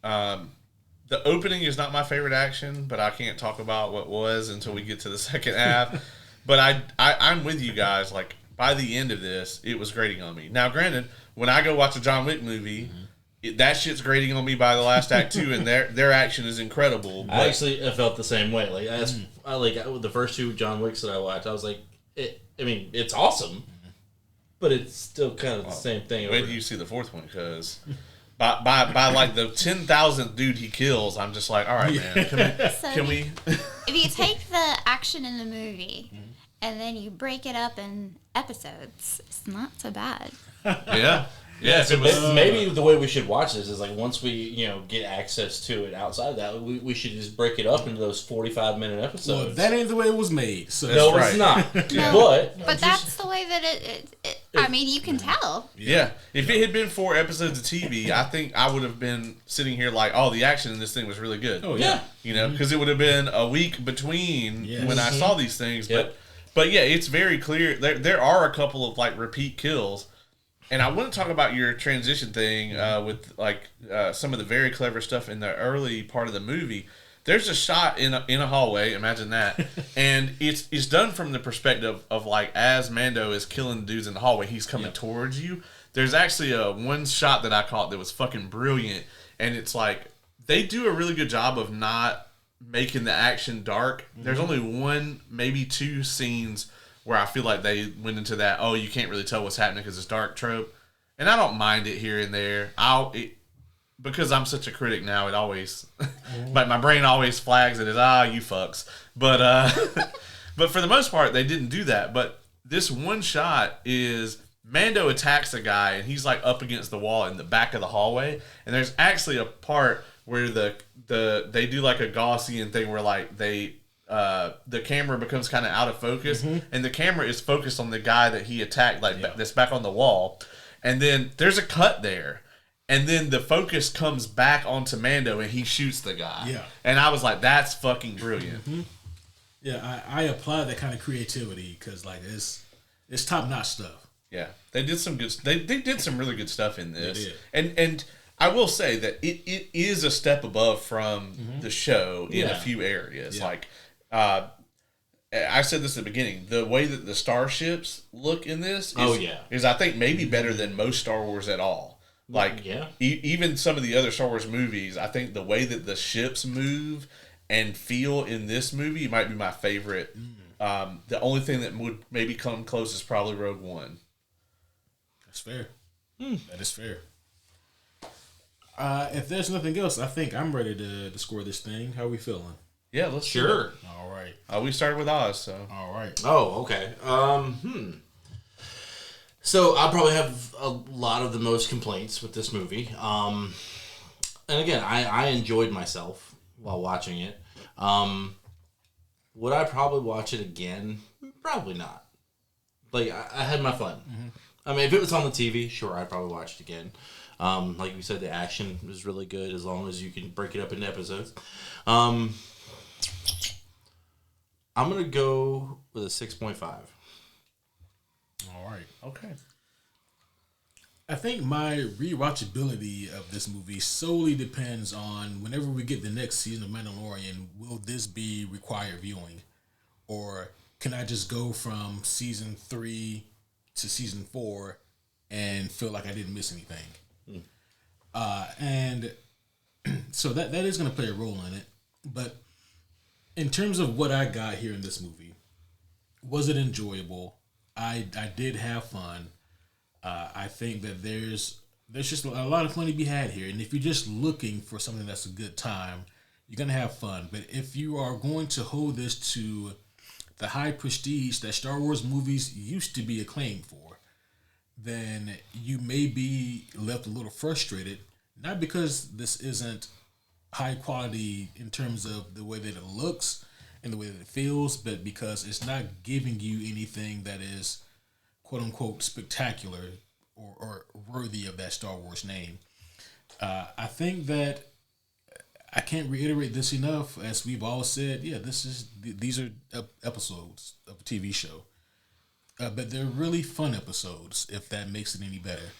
the opening is not my favorite action, but I can't talk about what was until we get to the second half. But I'm with you guys. Like, by the end of this, it was grating on me. Now, granted, when I go watch a John Wick movie, that shit's grating on me by the last act too, and their action is incredible. I actually felt the same way. Like, the first 2 John Wicks that I watched, I was like, it's awesome, but it's still kind of the same thing. Wait till you see the fourth one, because by like the 10,000th dude he kills, I'm just like, all right, man, can we? If you take the action in the movie and then you break it up in episodes, it's not so bad. Yeah. Yeah, So maybe the way we should watch this is like once we get access to it outside of that, we should just break it up into those 45-minute episodes. Well, that ain't the way it was made. So no, right. it's not. No, but that's the way that it I mean, you can tell. Yeah. If it had been 4 episodes of TV, I think I would have been sitting here like, oh, the action in this thing was really good. Oh yeah. You know, because it would have been a week between when I saw these things. Yep. But yeah, it's very clear. There are a couple of like repeat kills. And I want to talk about your transition thing with like some of the very clever stuff in the early part of the movie. There's a shot in a hallway, imagine that, and it's done from the perspective of like as Mando is killing dudes in the hallway, he's coming towards you. There's actually one shot that I caught that was fucking brilliant, and it's like they do a really good job of not making the action dark. There's only 1, maybe 2 scenes where I feel like they went into that, oh, you can't really tell what's happening because it's dark trope. And I don't mind it here and there. Because I'm such a critic now, it always, like my brain always flags it as, you fucks. But but for the most part, they didn't do that. But this one shot is Mando attacks a guy and he's like up against the wall in the back of the hallway. And there's actually a part where they do like a Gaussian thing where like the camera becomes kind of out of focus, and the camera is focused on the guy that he attacked, that's back on the wall, and then there's a cut there, and then the focus comes back onto Mando, and he shoots the guy. Yeah, and I was like, that's fucking brilliant. Yeah, I apply that kind of creativity because like it's top notch stuff. Yeah, they did some good. They did some really good stuff in this, They did. and I will say that it is a step above from the show in a few areas, like. I said this at the beginning. The way that the starships look in this is I think maybe better than most Star Wars at all. Like even some of the other Star Wars movies, I think the way that the ships move and feel in this movie might be my favorite. The only thing that would maybe come close is probably Rogue One. That's fair. That is fair. If there's nothing else, I think I'm ready to score this thing. How are we feeling? Yeah, let's Sure. All right. We started with Oz, so. All right. Oh, okay. So I probably have a lot of the most complaints with this movie. And again, I enjoyed myself while watching it. Would I probably watch it again? Probably not. Like, I had my fun. I mean, if it was on the TV, sure, I'd probably watch it again. Like we said, the action was really good as long as you can break it up into episodes. I'm going to go with a 6.5. All right. Okay. I think my rewatchability of this movie solely depends on whenever we get the next season of Mandalorian, will this be required viewing? Or can I just go from season 3 to season 4 and feel like I didn't miss anything? And so that is going to play a role in it. But in terms of what I got here in this movie, was it enjoyable? I did have fun. I think that there's just a lot of fun to be had here. And if you're just looking for something that's a good time, you're going to have fun. But if you are going to hold this to the high prestige that Star Wars movies used to be acclaimed for, then you may be left a little frustrated. Not because this isn't high quality in terms of the way that it looks and the way that it feels, but because it's not giving you anything that is quote unquote spectacular or worthy of that Star Wars name. I think that I can't reiterate this enough. As we've all said, yeah, these are episodes of a TV show, but they're really fun episodes. If that makes it any better,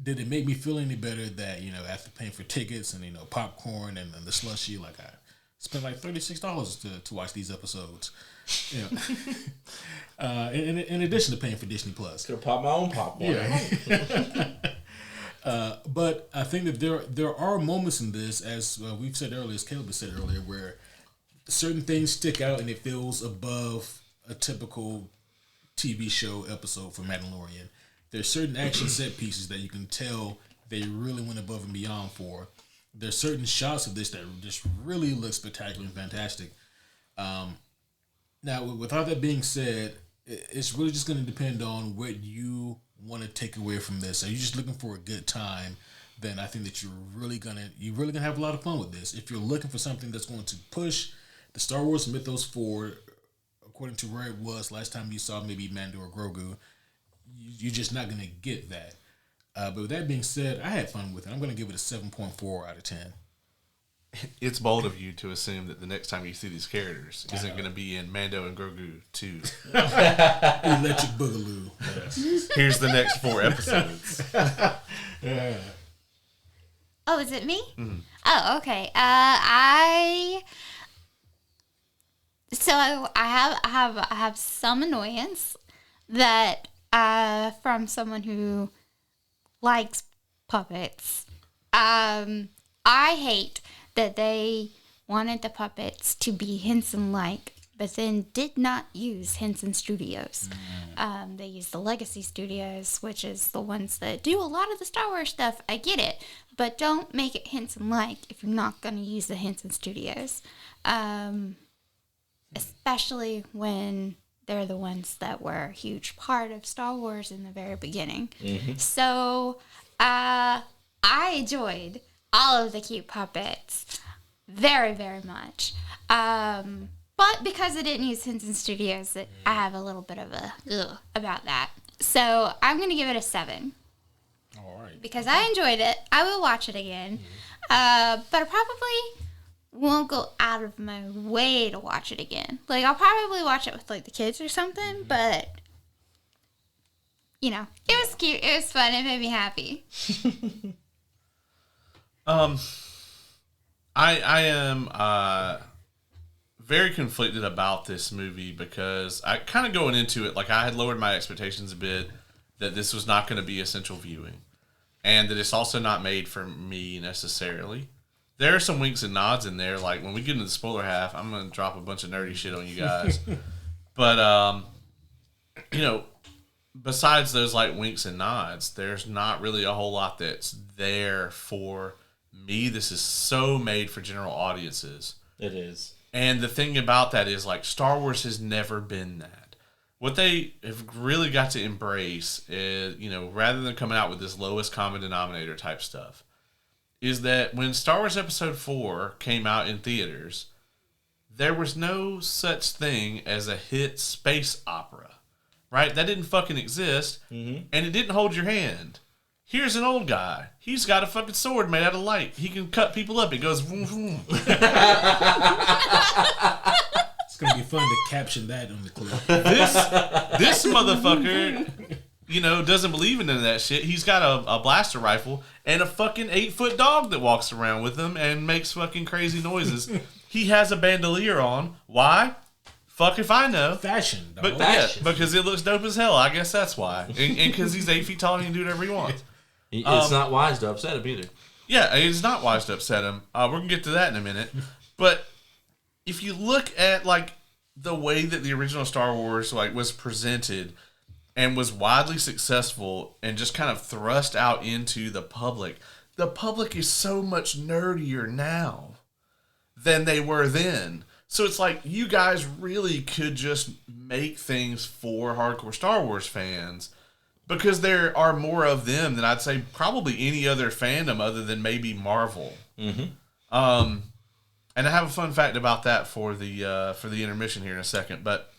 did it make me feel any better that after paying for tickets and popcorn and the slushy, like I spent like $36 to watch these episodes. In addition to paying for Disney Plus, could have popped my own popcorn. Yeah. But I think that there are moments in this, as we've said earlier, as Caleb said earlier, where certain things stick out and it feels above a typical TV show episode for Mandalorian. There's certain action set pieces that you can tell they really went above and beyond for. There's certain shots of this that just really look spectacular and fantastic. Now, with all that being said, it's really just going to depend on what you want to take away from this. Are you just looking for a good time? Then I think that you're really gonna have a lot of fun with this. If you're looking for something that's going to push the Star Wars mythos forward, according to where it was last time you saw maybe Mando or Grogu, you're just not going to get that. But with that being said, I had fun with it. I'm going to give it a 7.4 out of 10. It's bold of you to assume that the next time you see these characters isn't going to be in Mando and Grogu 2. Electric Boogaloo. Here's the next 4 episodes. Yeah. Oh, is it me? Mm-hmm. Oh, okay. I have some annoyance that from someone who likes puppets. I hate that they wanted the puppets to be Henson-like, but then did not use Henson Studios. They used the Legacy Studios, which is the ones that do a lot of the Star Wars stuff. I get it, but don't make it Henson-like if you're not going to use the Henson Studios. Especially when they're the ones that were a huge part of Star Wars in the very beginning. Mm-hmm. So I enjoyed all of the cute puppets very, very much. But because I didn't use Henson Studios, I have a little bit of a ugh about that. So I'm going to give it a 7. All right. Because I enjoyed it. I will watch it again. But I probably won't go out of my way to watch it again. Like, I'll probably watch it with, like, the kids or something, but, it was cute. It was fun. It made me happy. I am very conflicted about this movie because I kind of going into it, like I had lowered my expectations a bit that this was not going to be essential viewing and that it's also not made for me necessarily. There are some winks and nods in there. Like when we get into the spoiler half, I'm going to drop a bunch of nerdy shit on you guys. But, besides those like winks and nods, there's not really a whole lot that's there for me. This is so made for general audiences. It is. And the thing about that is like Star Wars has never been that. What they have really got to embrace is, rather than coming out with this lowest common denominator type stuff, is that when Star Wars Episode 4 came out in theaters, there was no such thing as a hit space opera, right? That didn't fucking exist, and it didn't hold your hand. Here's an old guy. He's got a fucking sword made out of light. He can cut people up. It goes vroom, vroom. gonna be fun to caption that on the clip. This motherfucker, doesn't believe in none of that shit. He's got a blaster rifle and a fucking 8-foot dog that walks around with him and makes fucking crazy noises. He has a bandolier on. Why? Fuck if I know. Fashion, dog. But Fashion. yeah, because it looks dope as hell. I guess that's why. And because he's 8 feet tall, he can do whatever he wants. It's not wise to upset him either. Yeah, it's not wise to upset him. We're gonna get to that in a minute. But if you look at like the way that the original Star Wars was presented and was widely successful and just kind of thrust out into the public is so much nerdier now than they were then. So it's like you guys really could just make things for hardcore Star Wars fans because there are more of them than I'd say probably any other fandom other than maybe Marvel. Mm-hmm. And I have a fun fact about that for the intermission here in a second. But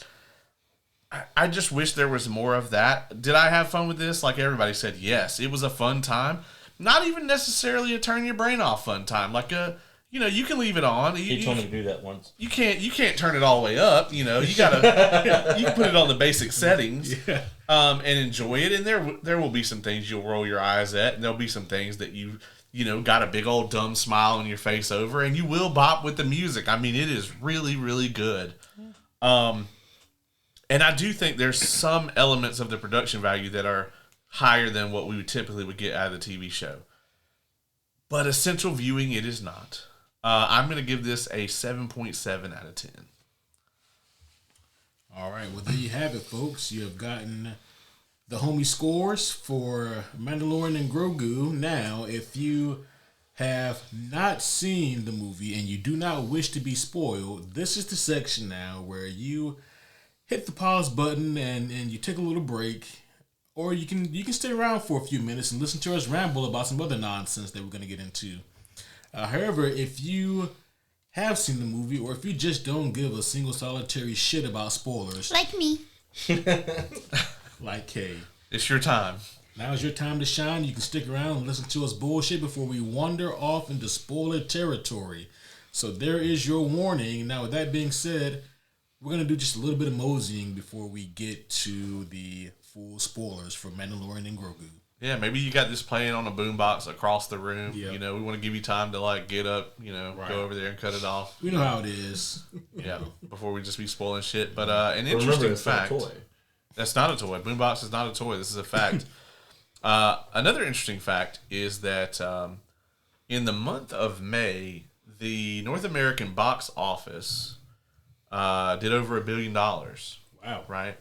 I just wish there was more of that. Did I have fun with this? Like everybody said, yes. It was a fun time. Not even necessarily a turn your brain off fun time. Like you can leave it on. He told me to do that once. You can't turn it all the way up. You gotta you can put it on the basic settings, and enjoy it. And there will be some things you'll roll your eyes at, and there'll be some things that you got a big old dumb smile on your face over, and you will bop with the music. I mean, it is really really good. And I do think there's some elements of the production value that are higher than what we would typically get out of the TV show. But essential viewing, it is not. I'm going to give this a 7.7 out of 10. All right, well, there you have it, folks. You have gotten the homie scores for Mandalorian and Grogu. Now, if you have not seen the movie and you do not wish to be spoiled, this is the section now where you hit the pause button and you take a little break. Or you can stay around for a few minutes and listen to us ramble about some other nonsense that we're going to get into. However, if you have seen the movie or if you just don't give a single solitary shit about spoilers. Like me. Like Kay. It's your time. Now is your time to shine. You can stick around and listen to us bullshit before we wander off into spoiler territory. So there is your warning. Now with that being said, we're going to do just a little bit of moseying before we get to the full spoilers for Mandalorian and Grogu. Yeah, maybe you got this playing on a boombox across the room. Yep. We want to give you time to get up, Right. Go over there and cut it off. We know how it is. Yeah, before we just be spoiling shit. But an interesting fact. Not a toy. That's not a toy. Boombox is not a toy. This is a fact. Another interesting fact is that in the month of May, the North American box office did over $1 billion. Wow. Right?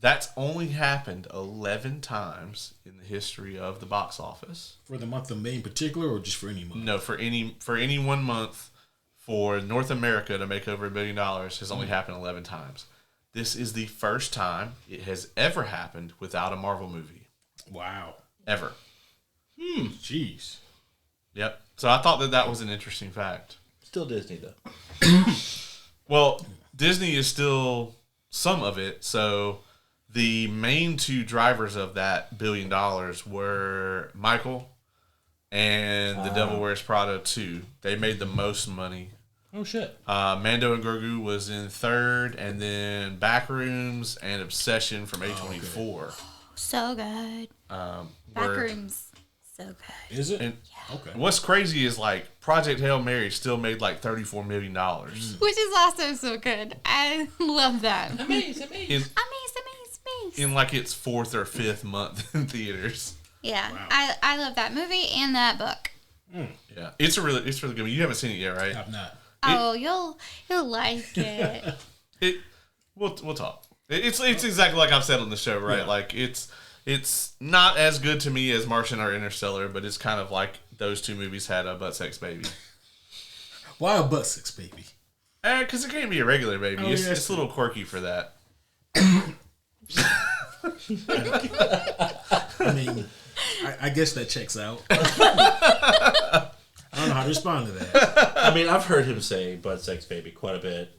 That's only happened 11 times in the history of the box office. For the month of May in particular, or just for any month? No, for any 1 month for North America to make over $1 billion has only happened 11 times. This is the first time it has ever happened without a Marvel movie. Wow. Ever. Jeez. Yep. So I thought that was an interesting fact. Still Disney, though. Well, Disney is still some of it, so the main two drivers of that $1 billion were Michael and The Devil Wears Prada 2. They made the most money. Oh, shit. Mando and Grogu was in third, and then Backrooms and Obsession from A24. So good. Backrooms. So good. Is it? And Okay. what's crazy is Project Hail Mary still made $34 million. Which is also so good. I love that. Amazing. Amazing. In its fourth or fifth month in theaters. Yeah. Wow. I love that movie and that book. Yeah, it's really good. You haven't seen it yet, right? I've not. Oh, you'll like it. We'll talk. It's exactly like I've said on the show, right? Yeah. It's not as good to me as Martian or Interstellar, but it's kind of like those two movies had a butt sex baby. Why a butt sex baby? Because it can't be a regular baby. Oh, it's yeah, a little quirky for that. I mean, I guess that checks out. I don't know how to respond to that. I mean, I've heard him say butt sex baby quite a bit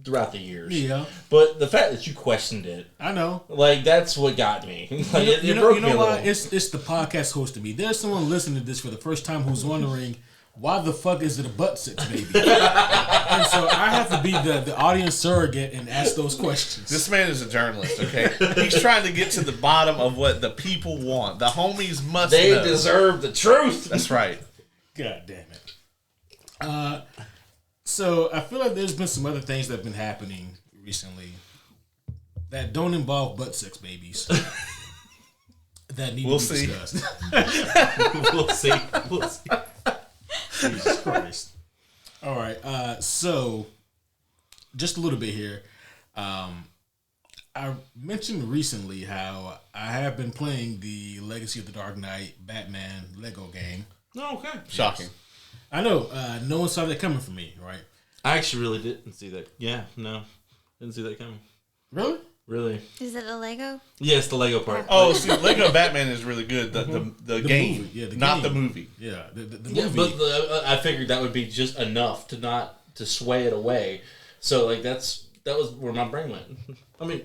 throughout the years. Yeah. But the fact that you questioned it, I know. that's what got me. It You broke know me a why? little. It's the podcast host to me. There's someone listening to this for the first time who's wondering why the fuck is it a butt sex baby? And so I have to be the audience surrogate and ask those questions. This man is a journalist, okay? He's trying to get to the bottom of what the people want. The homies must They know. deserve the truth. That's right. God damn it. So I feel like there's been some other things that have been happening recently that don't involve butt sex babies. That need to be discussed. We'll see. We'll see. Jesus Christ. All right. So, just a little bit here. I mentioned recently how I have been playing the Legacy of the Dark Knight Batman Lego game. Oh, okay. Shocking. I know. No one saw that coming from me, right? I actually really didn't see that. Yeah, no. Didn't see that coming. Really? Really? Is it a Lego? Yes, the Lego part. Oh, see, Lego Batman is really good. The game, movie. Yeah, the not game. the movie. Yeah, the Yeah, movie. but I figured that would be just enough to not to sway it away. So like that was where my brain went. I mean,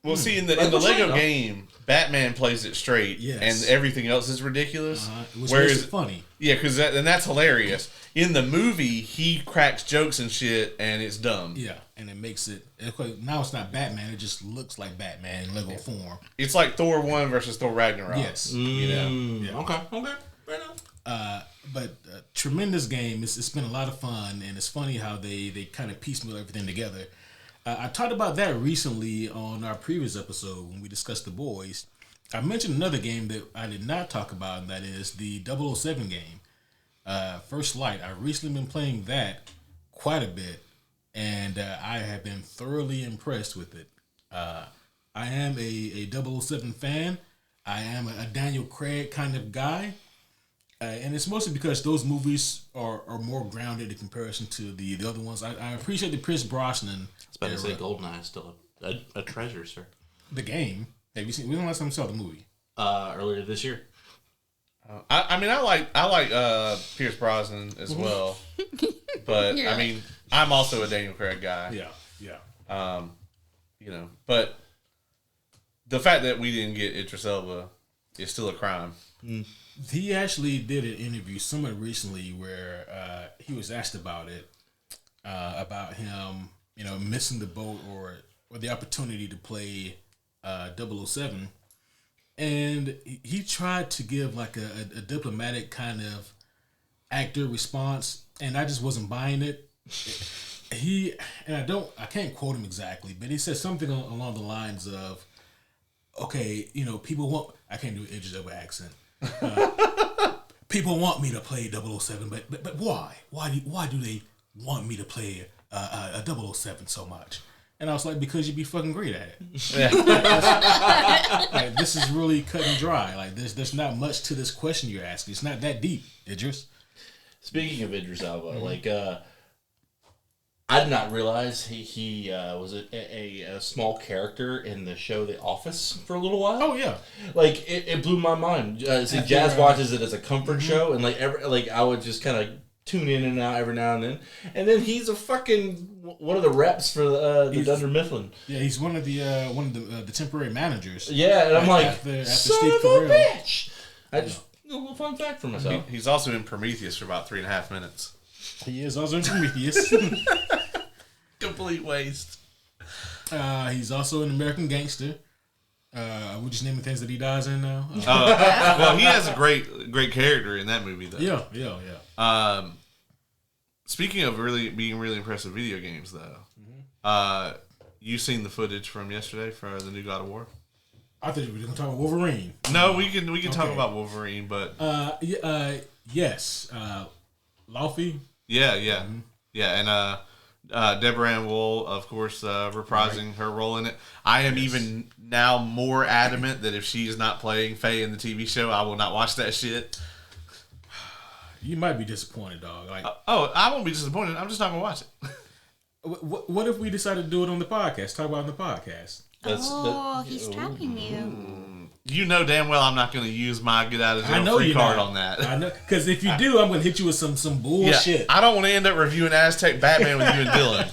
Well, see, in the Like, Lego no. game, Batman plays it straight, Yes. and everything else is ridiculous. Which Whereas, makes it funny. yeah, and that's hilarious. In the movie, he cracks jokes and shit, and it's dumb. Yeah, and it makes it. Now it's not Batman. It just looks like Batman in Lego form. It's like Thor 1 versus Thor Ragnarok. Yes. You know? Yeah. Okay, fair enough. But tremendous game. It's been a lot of fun, and it's funny how they kind of piecemeal everything together. I talked about that recently on our previous episode when we discussed The Boys. I mentioned another game that I did not talk about, and that is the 007 game, First Light. I've recently been playing that quite a bit, and I have been thoroughly impressed with it. I am a 007 fan. I am a Daniel Craig kind of guy. And it's mostly because those movies are more grounded in comparison to the other ones. I appreciate the Pierce Brosnan. I was about to say GoldenEye is still a treasure, sir. The game. Have you seen? When was the last time you saw the movie? Earlier this year. I mean, I like Pierce Brosnan as well, but You're I right. mean, I'm also a Daniel Craig guy. Yeah. You know, but the fact that we didn't get Idris Elba is still a crime. He actually did an interview somewhat recently where he was asked about it, about him, missing the boat or the opportunity to play 007. And he tried to give like a diplomatic kind of actor response, and I just wasn't buying it. I can't quote him exactly, but he said something along the lines of, okay, people want, I can't do an Idris Elba accent. People want me to play 007, but why? Why do they want me to play a 007 so much? And I was like, because you'd be fucking great at it. Yeah. Like, this is really cut and dry. Like there's not much to this question you're asking. It's not that deep, Idris. Speaking of Idris Elba, I did not realize he was a small character in the show The Office for a little while. Oh yeah. Like it blew my mind. Jazz watches it as a comfort show, and I would just kind of tune in and out every now and then he's a fucking one of the reps for the Dunder Mifflin. Yeah, he's one of the temporary managers. Yeah, and I'm like, after son Steve of a Carell. bitch. A little fun fact for myself. He's also in Prometheus for about 3.5 minutes. He is also in Prometheus. Complete waste. He's also an American Gangster. We're just naming things that he dies in now. Well, he has a great character in that movie, though. Yeah. Speaking of being really impressed with video games, though, you seen the footage from yesterday for the new God of War? I thought you were going to talk about Wolverine. No, we can talk Okay. about Wolverine, but yes, Laufey. yeah, and Deborah Ann Wool, of course, reprising her role in it. I am even now more adamant that if she is not playing Faye in the TV show, I will not watch that shit. You might be disappointed, dog. Like, I won't be disappointed. I'm just not gonna watch it. what if we decided to do it on the podcast? Talk about it on the podcast. He's trapping you. You know damn well I'm not going to use my get out of I jail know free you're card not. on that. I know, because if you do, I'm going to hit you with some bullshit. I don't want to end up reviewing Aztec Batman with you and Dylan.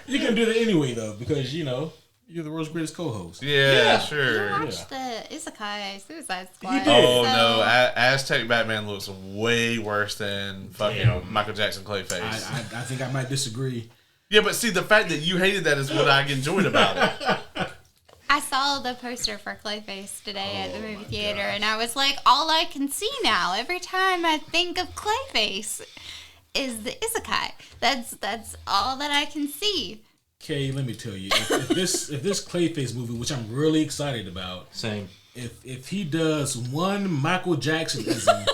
You can do that anyway, though, because You're the world's greatest co-host. Yeah, sure. You watched the Isekai Suicide Squad. Oh no, Aztec Batman looks way worse than fucking Michael Jackson Clayface. I think I might disagree. Yeah, but see, the fact that you hated that is what I enjoyed about it. I saw the poster for Clayface today at the movie theater, and I was like, all I can see now, every time I think of Clayface, is the Isekai. That's all that I can see. Kay, let me tell you, if this Clayface movie, which I'm really excited about, Same. if he does one Michael Jacksonism,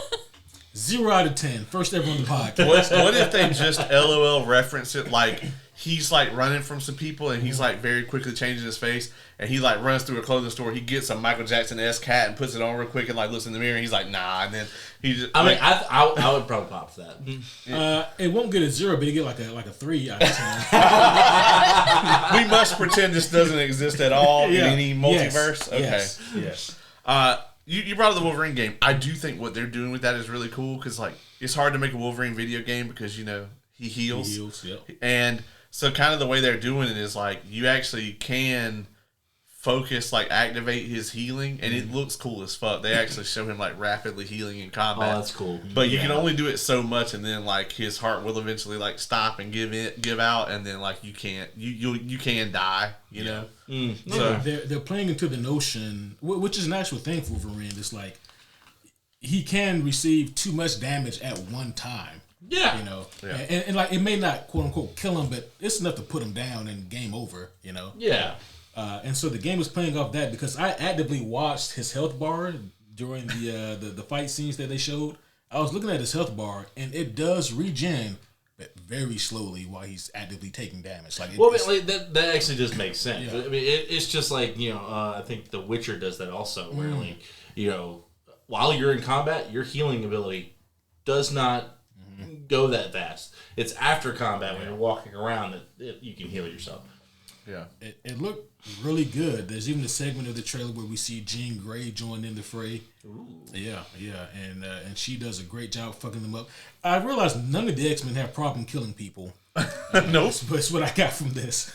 0 out of 10, first ever on the podcast. What if they just LOL reference it like he's like running from some people and he's like very quickly changing his face and he like runs through a clothing store, he gets a Michael Jackson-esque hat and puts it on real quick and like looks in the mirror and he's like, nah, and then he just I mean, I would probably pop for that. It won't get a 0, but it get like a 3 out of 10. we must pretend this doesn't exist at all in any multiverse. Yes. Okay. Yes. You brought up the Wolverine game. I do think what they're doing with that is really cool because like it's hard to make a Wolverine video game because he heals. He heals, yep. And so kind of the way they're doing it is like you actually can focus, like activate his healing, and it looks cool as fuck. They actually show him like rapidly healing in combat. Oh, that's cool. But you can only do it so much, and then like his heart will eventually like stop and give out, and then like you can't you can die. You know. So they're playing into the notion, which is an actual thing for Wolverine. It's like he can receive too much damage at one time. Yeah. You know, and like it may not quote unquote kill him, but it's enough to put him down and game over. You know. Yeah. And so the game was playing off that because I actively watched his health bar during the fight scenes that they showed. I was looking at his health bar, and it does regen, but very slowly while he's actively taking damage. Like, that actually does make sense. Yeah. I mean, it's just like I think The Witcher does that also, where like while you're in combat, your healing ability does not go that fast. It's after combat when you're walking around that you can heal yourself. Yeah. It looked really good. There's even a segment of the trailer where we see Jean Grey join in the fray. Ooh. Yeah, and she does a great job fucking them up. I realized none of the X-Men have problem killing people. Nope. That's what I got from this.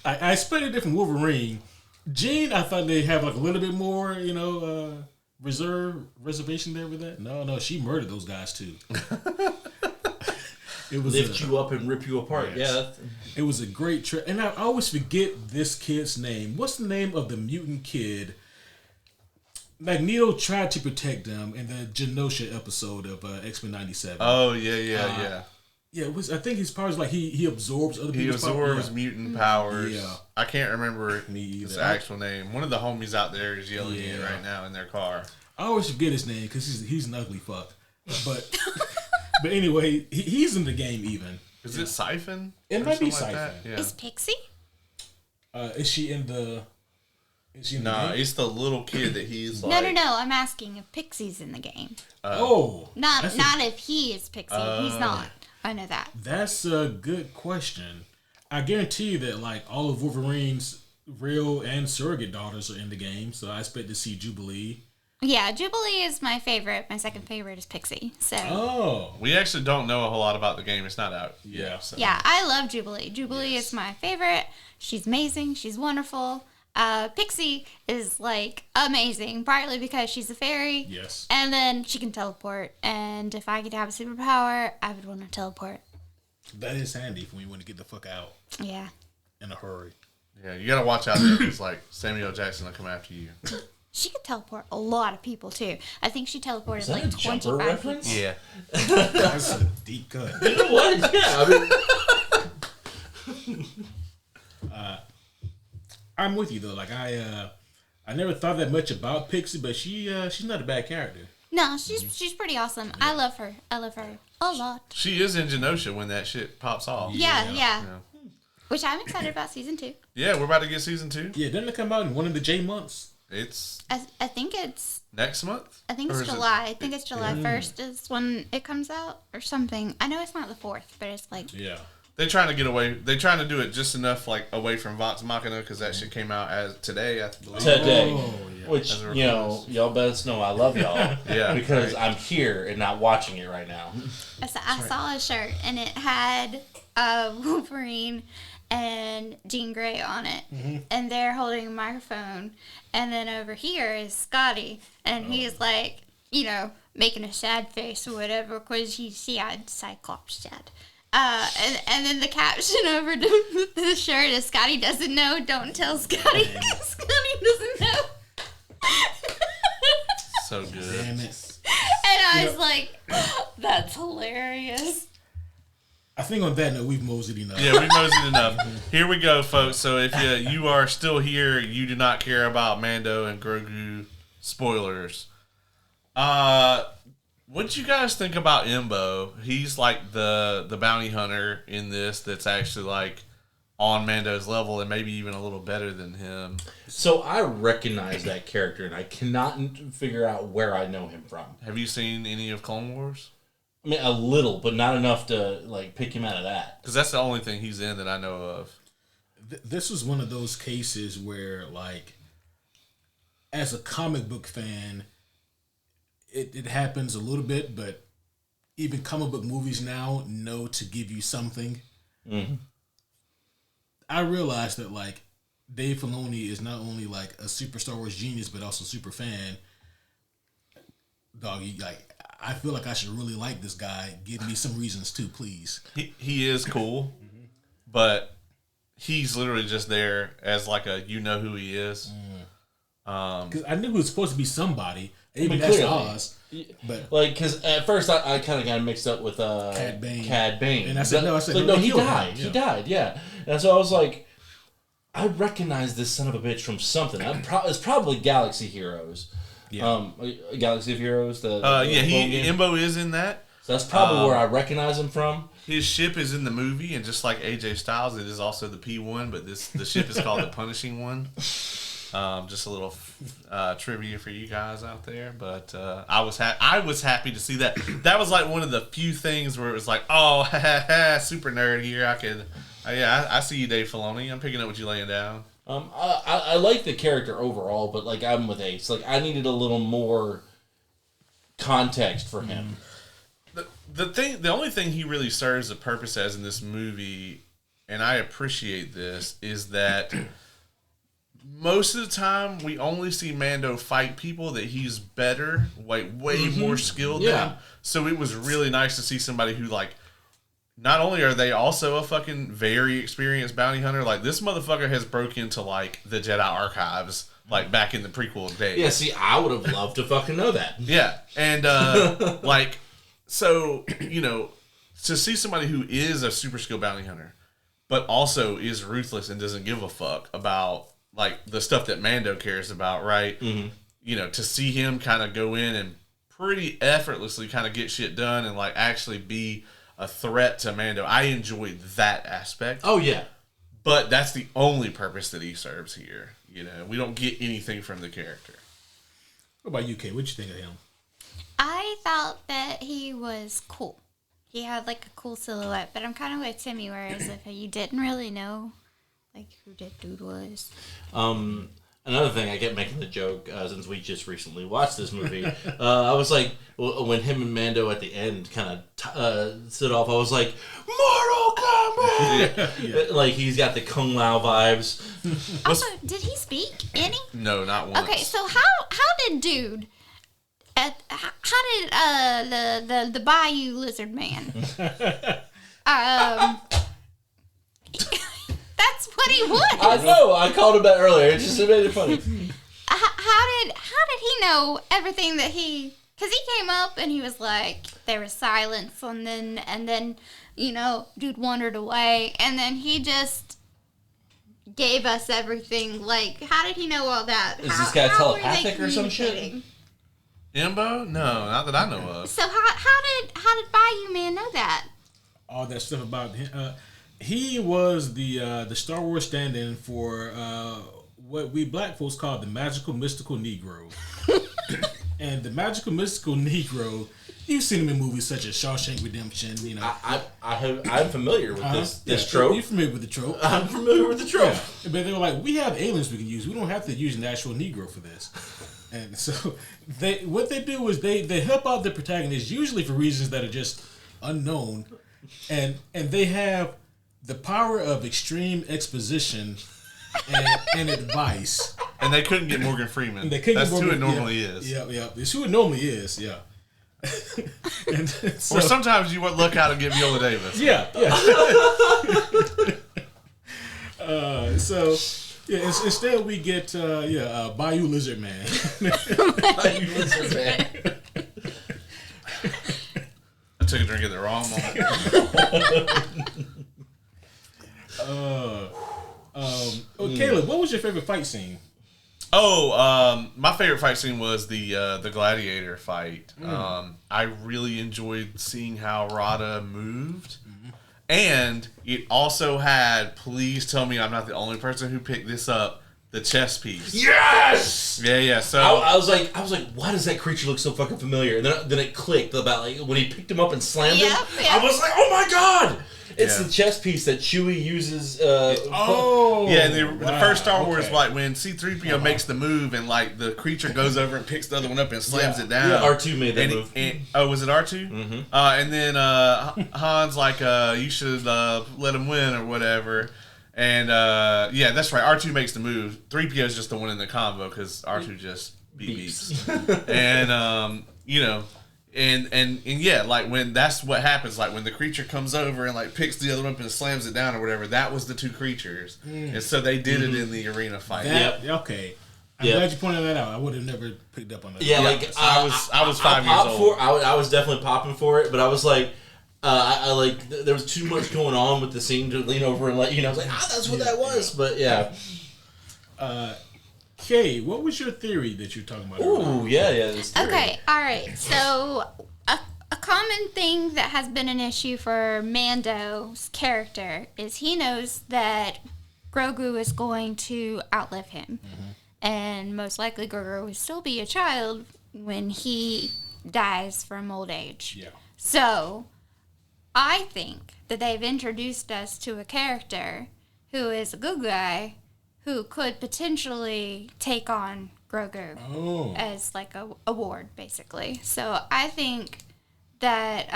I expected it from Wolverine. Jean, I thought they'd have like a little bit more, reservation there with that. No, she murdered those guys too. It was lift you up and rip you apart. Yes. Yeah, it was a great trip, and I always forget this kid's name. What's the name of the mutant kid? Magneto tried to protect them in the Genosha episode of X-Men '97. Oh yeah. Yeah, it was. I think his powers like he absorbs other people's powers. He absorbs mutant powers. Yeah. I can't remember Me his either. actual name. One of the homies out there is yelling at it right now in their car. I always forget his name because he's an ugly fuck. But but anyway, he's in the game even. Is it Siphon? It or might be something Siphon. Yeah. Is Pixie? Is she in the? Is she in the No, game? it's the little kid that he's like. No. I'm asking if Pixie's in the game. Not Not if he is Pixie. He's not. I know that. That's a good question. I guarantee you that like all of Wolverine's real and surrogate daughters are in the game, so I expect to see Jubilee. Yeah, Jubilee is my favorite. My second favorite is Pixie. So We actually don't know a whole lot about the game. It's not out. Yeah. So. yeah, I love Jubilee. Jubilee is my favorite. She's amazing. She's wonderful. Pixie is like amazing, partly because she's a fairy. Yes. And then she can teleport. And if I could have a superpower, I would want to teleport. That is handy when you want to get the fuck out Yeah. in a hurry. Yeah, you gotta watch out there because like Samuel L. Jackson will come after you. She could teleport a lot of people too. I think she teleported Is that like a Jumper 25 reference? people. Yeah. That's a deep cut. You know what? Yeah, I'm with you though. Like I never thought that much about Pixie, but she's not a bad character. No, she's pretty awesome. I love her. I love her a lot. She is in Genosha when that shit pops off. Yeah. Which I'm excited about season 2. Yeah, we're about to get season 2. Yeah, didn't it come out in one of the J months? It's I think it's next month. I think Or it's is it- July. I think it's July 1st is when it comes out or something. I know it's not the 4th, but it's like Yeah. They're trying to get away. They're trying to do it just enough like away from Vox Machina because that shit came out as today. I believe. today. Oh, yeah. Which, As a y'all best know I love y'all. Yeah, Because right. I'm here and not watching it right now. I saw a shirt and it had Wolverine and Jean Grey on it, and they're holding a microphone, and then over here is Scotty, and he's like, you know, making a sad face or whatever, because he's Cyclops sad. And then the caption over the shirt is Scotty doesn't know, don't tell Scotty. Scotty doesn't know. So good. Damn it. And I was like, that's hilarious. I think on that note, we've moseyed enough. Yeah, we moseyed enough. Here we go, folks. So if you are still here, you do not care about Mando and Grogu spoilers. What did you guys think about Imbo? He's like the bounty hunter in this that's actually like on Mando's level and maybe even a little better than him. So I recognize that character, and I cannot figure out where I know him from. Have you seen any of Clone Wars? I mean, a little, but not enough to like pick him out of that. Because that's the only thing he's in that I know of. This was one of those cases where, like, as a comic book fan, it happens a little bit, but even comic book movies now know to give you something. Mm-hmm. I realized that, like, Dave Filoni is not only like a super Star Wars genius, but also super fan. Dog, I feel like I should really like this guy. Give me some reasons too, please. He is cool, but he's literally just there as like a you know who he is. Because I knew he was supposed to be somebody. Even mean, that's clearly. Oz. But Like, because at first I kind of got mixed up with Cad Bane. Cad Bane. And I said, no, he killed him. died. Yeah. He died, yeah. And so I was like, I recognize this son of a bitch from something. It's probably Galaxy Heroes. Yeah. Galaxy of Heroes. Imbo is in that. So that's probably where I recognize him from. His ship is in the movie, and just like AJ Styles, it is also the P1, but the ship is called the Punishing One. Just a little trivia for you guys out there, but I was happy to see that. That was like one of the few things where it was like, oh, super nerd here. I see you, Dave Filoni. I'm picking up what you're laying down. I like the character overall, but like I'm with Ace. Like I needed a little more context for him. The only thing he really serves a purpose as in this movie, and I appreciate this, is that most of the time we only see Mando fight people that he's better, like way more skilled than. So it was really nice to see somebody who like, not only are they also a fucking very experienced bounty hunter, like this motherfucker has broke into like the Jedi archives, like back in the prequel days. Yeah, see, I would have loved to fucking know that. Yeah, and like, so you know, to see somebody who is a super skilled bounty hunter, but also is ruthless and doesn't give a fuck about like the stuff that Mando cares about, right? Mm-hmm. You know, to see him kind of go in and pretty effortlessly kind of get shit done and like actually be a threat to Mando. I enjoyed that aspect. Oh yeah, but that's the only purpose that he serves here. You know, we don't get anything from the character. What about you, Kay? What'd you think of him? I thought that he was cool. He had like a cool silhouette, but I'm kind of with Timmy, whereas if you didn't really know like who that dude was. Another thing, I kept making the joke since we just recently watched this movie. I was like, when him and Mando at the end kind of stood off, I was like, Mortal Kombat! Yeah. Like, he's got the Kung Lao vibes. Also, did he speak any? No, not once. Okay, so how did dude... how did the Bayou Lizard Man... That's what he was. I know. I called him that earlier. It just made it funny. How did he know everything that he? Because he came up and he was like, there was silence, and then you know, dude wandered away, and then he just gave us everything. Like, how did he know all that? Is this guy telepathic or some shit? Imbo? No, not that I know of. So how did Bayou Man know that? All that stuff about him. He was the Star Wars stand-in for what we black folks call the magical mystical Negro. And the magical mystical Negro, you've seen him in movies such as Shawshank Redemption. You know, I'm familiar with this trope. You're familiar with the trope. I'm familiar with the trope. Yeah. But they were like, we have aliens we can use. We don't have to use an actual Negro for this. And so what they do is they help out the protagonist, usually for reasons that are just unknown, and they have the power of extreme exposition and advice. And they couldn't get Morgan Freeman. They couldn't That's get who Morgan, it normally is. Yeah. It's who it normally is, yeah. And so, Or sometimes you would look out and get Viola Davis. Yeah. Instead we get Bayou Lizard Man. Bayou Lizard Man. I took a drink at the wrong moment. Caleb, what was your favorite fight scene? My favorite fight scene was the gladiator fight. I really enjoyed seeing how Rada moved. And it also had, please tell me I'm not the only person who picked this up, the chess piece. Yes! Yeah. So I was like, why does that creature look so fucking familiar? And then it clicked about like when he picked him up and slammed him. I was like, oh my god! It's the chess piece that Chewie uses. the first Star Wars, like when C-3PO makes the move and like the creature goes over and picks the other one up and slams it down. Yeah, R2 made that move. Was it R2? Mm-hmm. And then Han's like, you should let him win or whatever. And that's right. R2 makes the move. 3PO is just the one in the combo because R2 just beeps. And like when that's what happens, like when the creature comes over and like picks the other one up and slams it down or whatever, that was the two creatures. And so they did it in the arena fight. Okay. I'm glad you pointed that out. I would have never picked up on that. Yeah, like I was 5 years old. I was definitely popping for it, but I was like, I like there was too much going on with the scene to lean over and let you know. I was like, that's what that was. But yeah. Kay, what was your theory that you're talking about? Ooh, this theory. Okay, all right. So a common thing that has been an issue for Mando's character is he knows that Grogu is going to outlive him. And most likely Grogu will still be a child when he dies from old age. Yeah. So I think that they've introduced us to a character who is a good guy who could potentially take on Grogu as like a ward, basically. So I think that,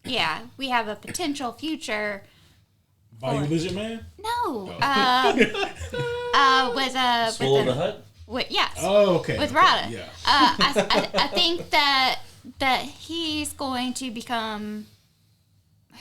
we have a potential future. Bayou Lizard Man? No. Swallow the Hutt? Yes. Oh, okay. With Rada. Yeah. I think that he's going to become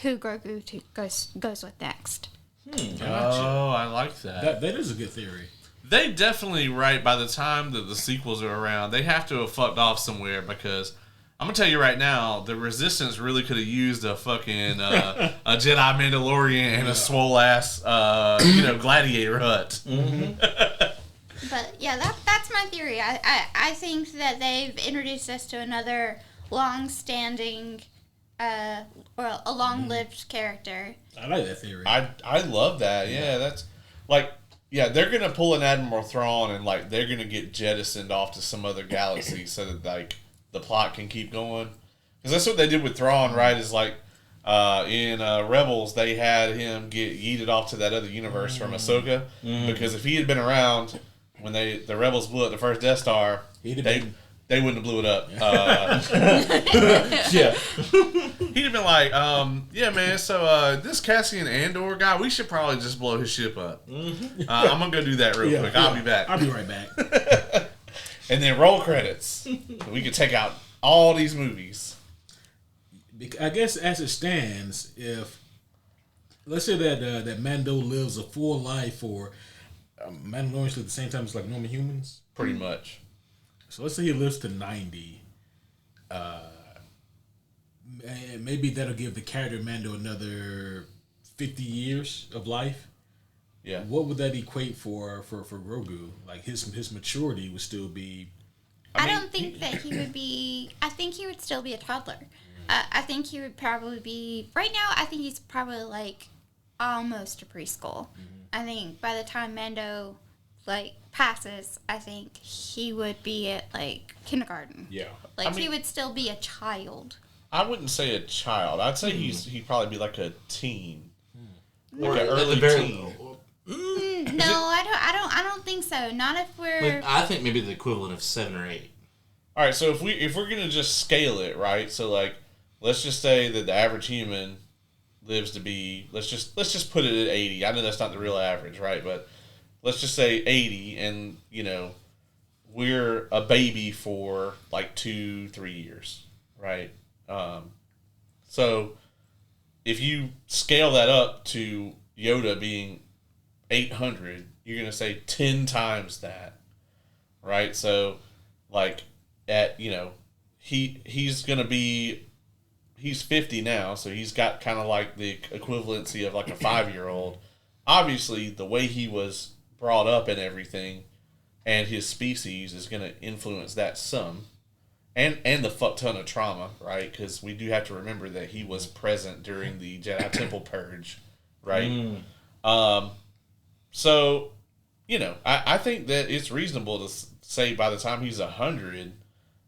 who Grogu goes with next. Gotcha. Oh, I like that. That is a good theory. They definitely, by the time that the sequels are around, they have to have fucked off somewhere because I'm going to tell you right now, the Resistance really could have used a fucking a Jedi Mandalorian and a swole-ass, gladiator hut. But, that's my theory. I think that they've introduced us to another long-standing or a long-lived character. I like that theory. I love that. Yeah, that's like, they're gonna pull an Admiral Thrawn and like they're gonna get jettisoned off to some other galaxy so that like the plot can keep going. Because that's what they did with Thrawn, right? Is like in Rebels they had him get yeeted off to that other universe from Ahsoka because if he had been around when the Rebels blew up the first Death Star, they wouldn't have blew it up. He'd have been like, man, so this Cassian Andor guy, we should probably just blow his ship up. I'm going to go do that real quick. I'll be back. I'll be right back. And then roll credits. We could take out all these movies. I guess as it stands, if, let's say that Mando lives a full life for Mandalorians at the same time as like normal humans. Pretty much. So let's say he lives to 90. Maybe that'll give the character Mando another 50 years of life. Yeah. What would that equate for Grogu? Like his maturity would still be. I don't think that he would be. I think he would still be a toddler. I think he would probably be. Right now, I think he's probably like almost a preschool. I think by the time Mando passes, I think he would be at like kindergarten. Yeah. He would still be a child. I wouldn't say a child. I'd say he'd probably be like a teen. Like an early teen. No, I don't think so. Not if we're. I think maybe the equivalent of 7 or 8. All right, so if we're gonna just scale it, right? So like, let's just say that the average human lives to be, let's just put it at 80. I know that's not the real average, right? But let's just say 80, and we're a baby for like 2-3 years, right? So if you scale that up to Yoda being 800, you're gonna say 10 times that, right? So like at he's 50 now, so he's got kind of like the equivalency of like a 5-year-old. Obviously, the way he was brought up and everything, and his species is going to influence that some, and the fuck ton of trauma, right? Because we do have to remember that he was present during the Jedi Temple Purge, right? So, I think that it's reasonable to say by the time he's 100,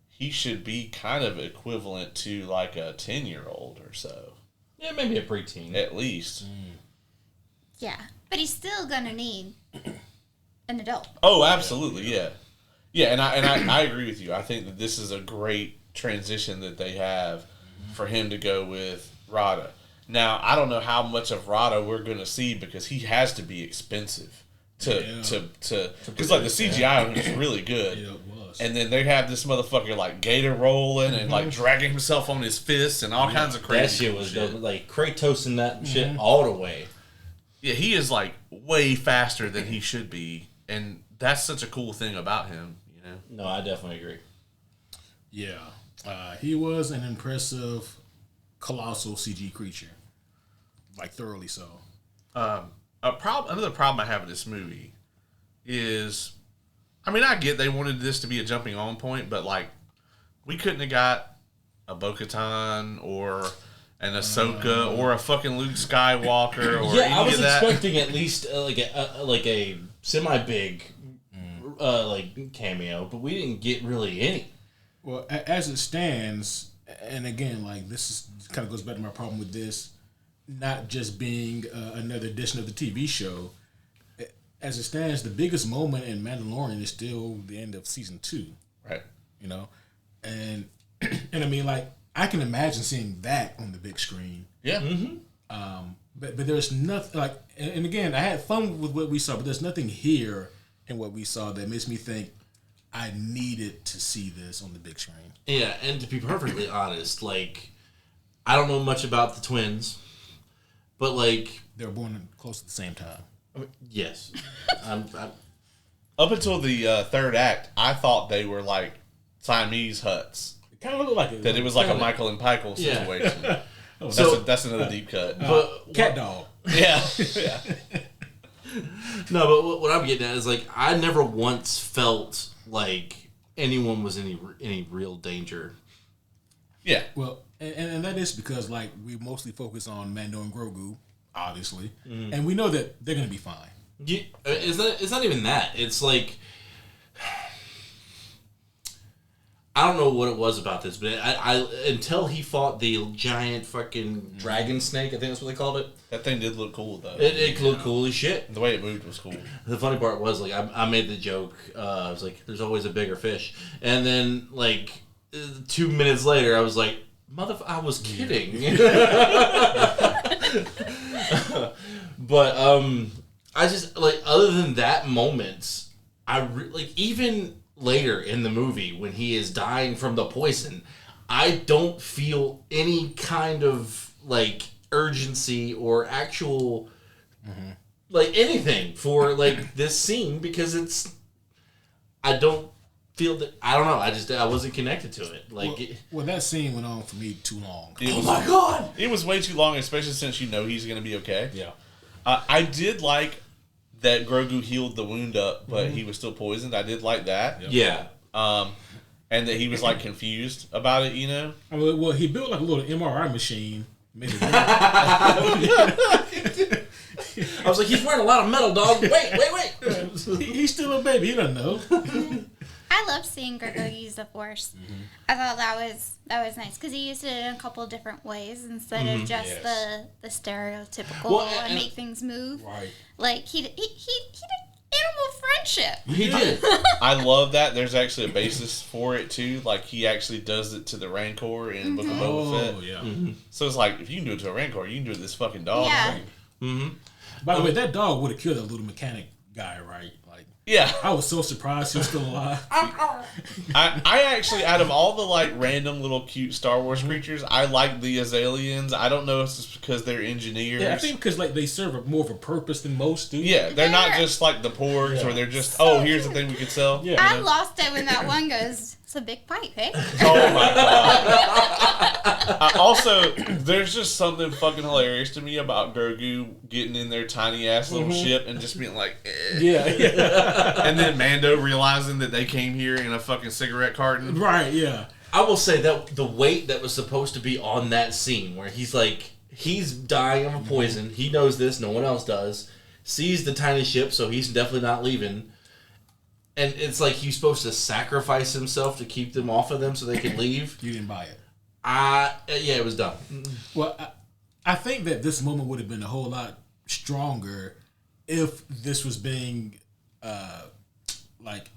he should be kind of equivalent to like a 10-year-old or so. Yeah, maybe a preteen. At least. Yeah, but he's still gonna need an adult. Oh, absolutely, yeah. Yeah, and I agree with you. I think that this is a great transition that they have for him to go with Rada. Now, I don't know how much of Rada we're going to see because he has to be expensive because like the CGI was really good. Yeah, it was. And then they have this motherfucker like gator rolling and like dragging himself on his fists and all kinds of crazy That shit was shit. dope. Like Kratos and that shit all the way. Yeah, he is like way faster than he should be, and that's such a cool thing about him, No, I definitely agree. Yeah. He was an impressive, colossal CG creature. Like, thoroughly so. Another problem I have with this movie is, I get they wanted this to be a jumping on point, but like, we couldn't have got a Bo-Katan or an Ahsoka or a fucking Luke Skywalker or any I was of that. expecting at least like a semi big like cameo, but we didn't get really any. Well, as it stands, and again, like, this is kind of goes back to my problem with this, not just being another edition of the TV show. As it stands, the biggest moment in Mandalorian is still the end of season 2. Right. And like, I can imagine seeing that on the big screen. Yeah. But there's nothing like, and again, I had fun with what we saw, but there's nothing here in what we saw that makes me think I needed to see this on the big screen. Yeah, and to be perfectly honest, like, I don't know much about the twins, but like, They were born close at the same time. yes, I'm Up until the third act, I thought they were like Siamese huts. It kind of looked like it. That it was like a Michael and Pikel Yeah. situation. So- that's another deep cut. but Cat dog. Yeah. Yeah. no, but what I'm getting at is like I never once felt like anyone was in any real danger. Yeah. Well, and that is because, like, we mostly focus on Mando and Grogu, obviously, and we know that they're going to be fine. It's not even that. It's like I don't know what it was about this, but I until he fought the giant fucking dragon snake, I think that's what they called it. That thing did look cool, though. It looked cool as shit. The way it moved was cool. The funny part was, like, I made the joke. I was like, "There's always a bigger fish," and then like 2 minutes later, I was like, I was kidding. But I just like other than that moment, like even later in the movie when he is dying from the poison, I don't feel any kind of like urgency or actual like anything for like this scene because I don't feel that I don't know. I wasn't connected to it. Like, well, that scene went on for me too long. oh my god, It was way too long, especially since you know he's going to be okay. Yeah. I did like that Grogu healed the wound up, but he was still poisoned. I did like that. yeah. And that he was like confused about it, you know? I mean, well, he built like a little MRI machine. Made it I was like, he's wearing a lot of metal, dog. Wait. He's still a baby. He doesn't know. I love seeing Grogu use the Force. I thought that was nice because he used it in a couple of different ways instead of just the stereotypical Well, and and- make things move. Right. Like he did animal friendship. He did. I love that. There's actually a basis for it too. Like he actually does it to the Rancor in Book of Boba Fett. Oh yeah. So it's like if you can do it to a Rancor, you can do it to this fucking dog. Yeah. By the way, that dog would have killed that little mechanic guy, right? Like, Yeah. I was so surprised he was still alive. I actually, out of all the like random little cute Star Wars creatures, I like the Azalians. I don't know if it's because they're engineers. Yeah, I think because like they serve more of a purpose than most do. Yeah, they're not just like the porgs where they're just, here's the thing we could sell. Yeah. I lost it when that one goes, it's a big pipe, hey? Oh my god. Also, there's just something fucking hilarious to me about Grogu getting in their tiny ass little ship and just being like, eh. Yeah. And then Mando realizing that they came here in a fucking cigarette carton. Right, yeah. I will say that the weight that was supposed to be on that scene where he's like, he's dying of a poison. He knows this. No one else does. Sees the tiny ship, so he's definitely not leaving. And it's like he's supposed to sacrifice himself to keep them off of them so they can leave. You didn't buy it. Yeah, it was dumb. Well, I think that this moment would have been a whole lot stronger if this was being like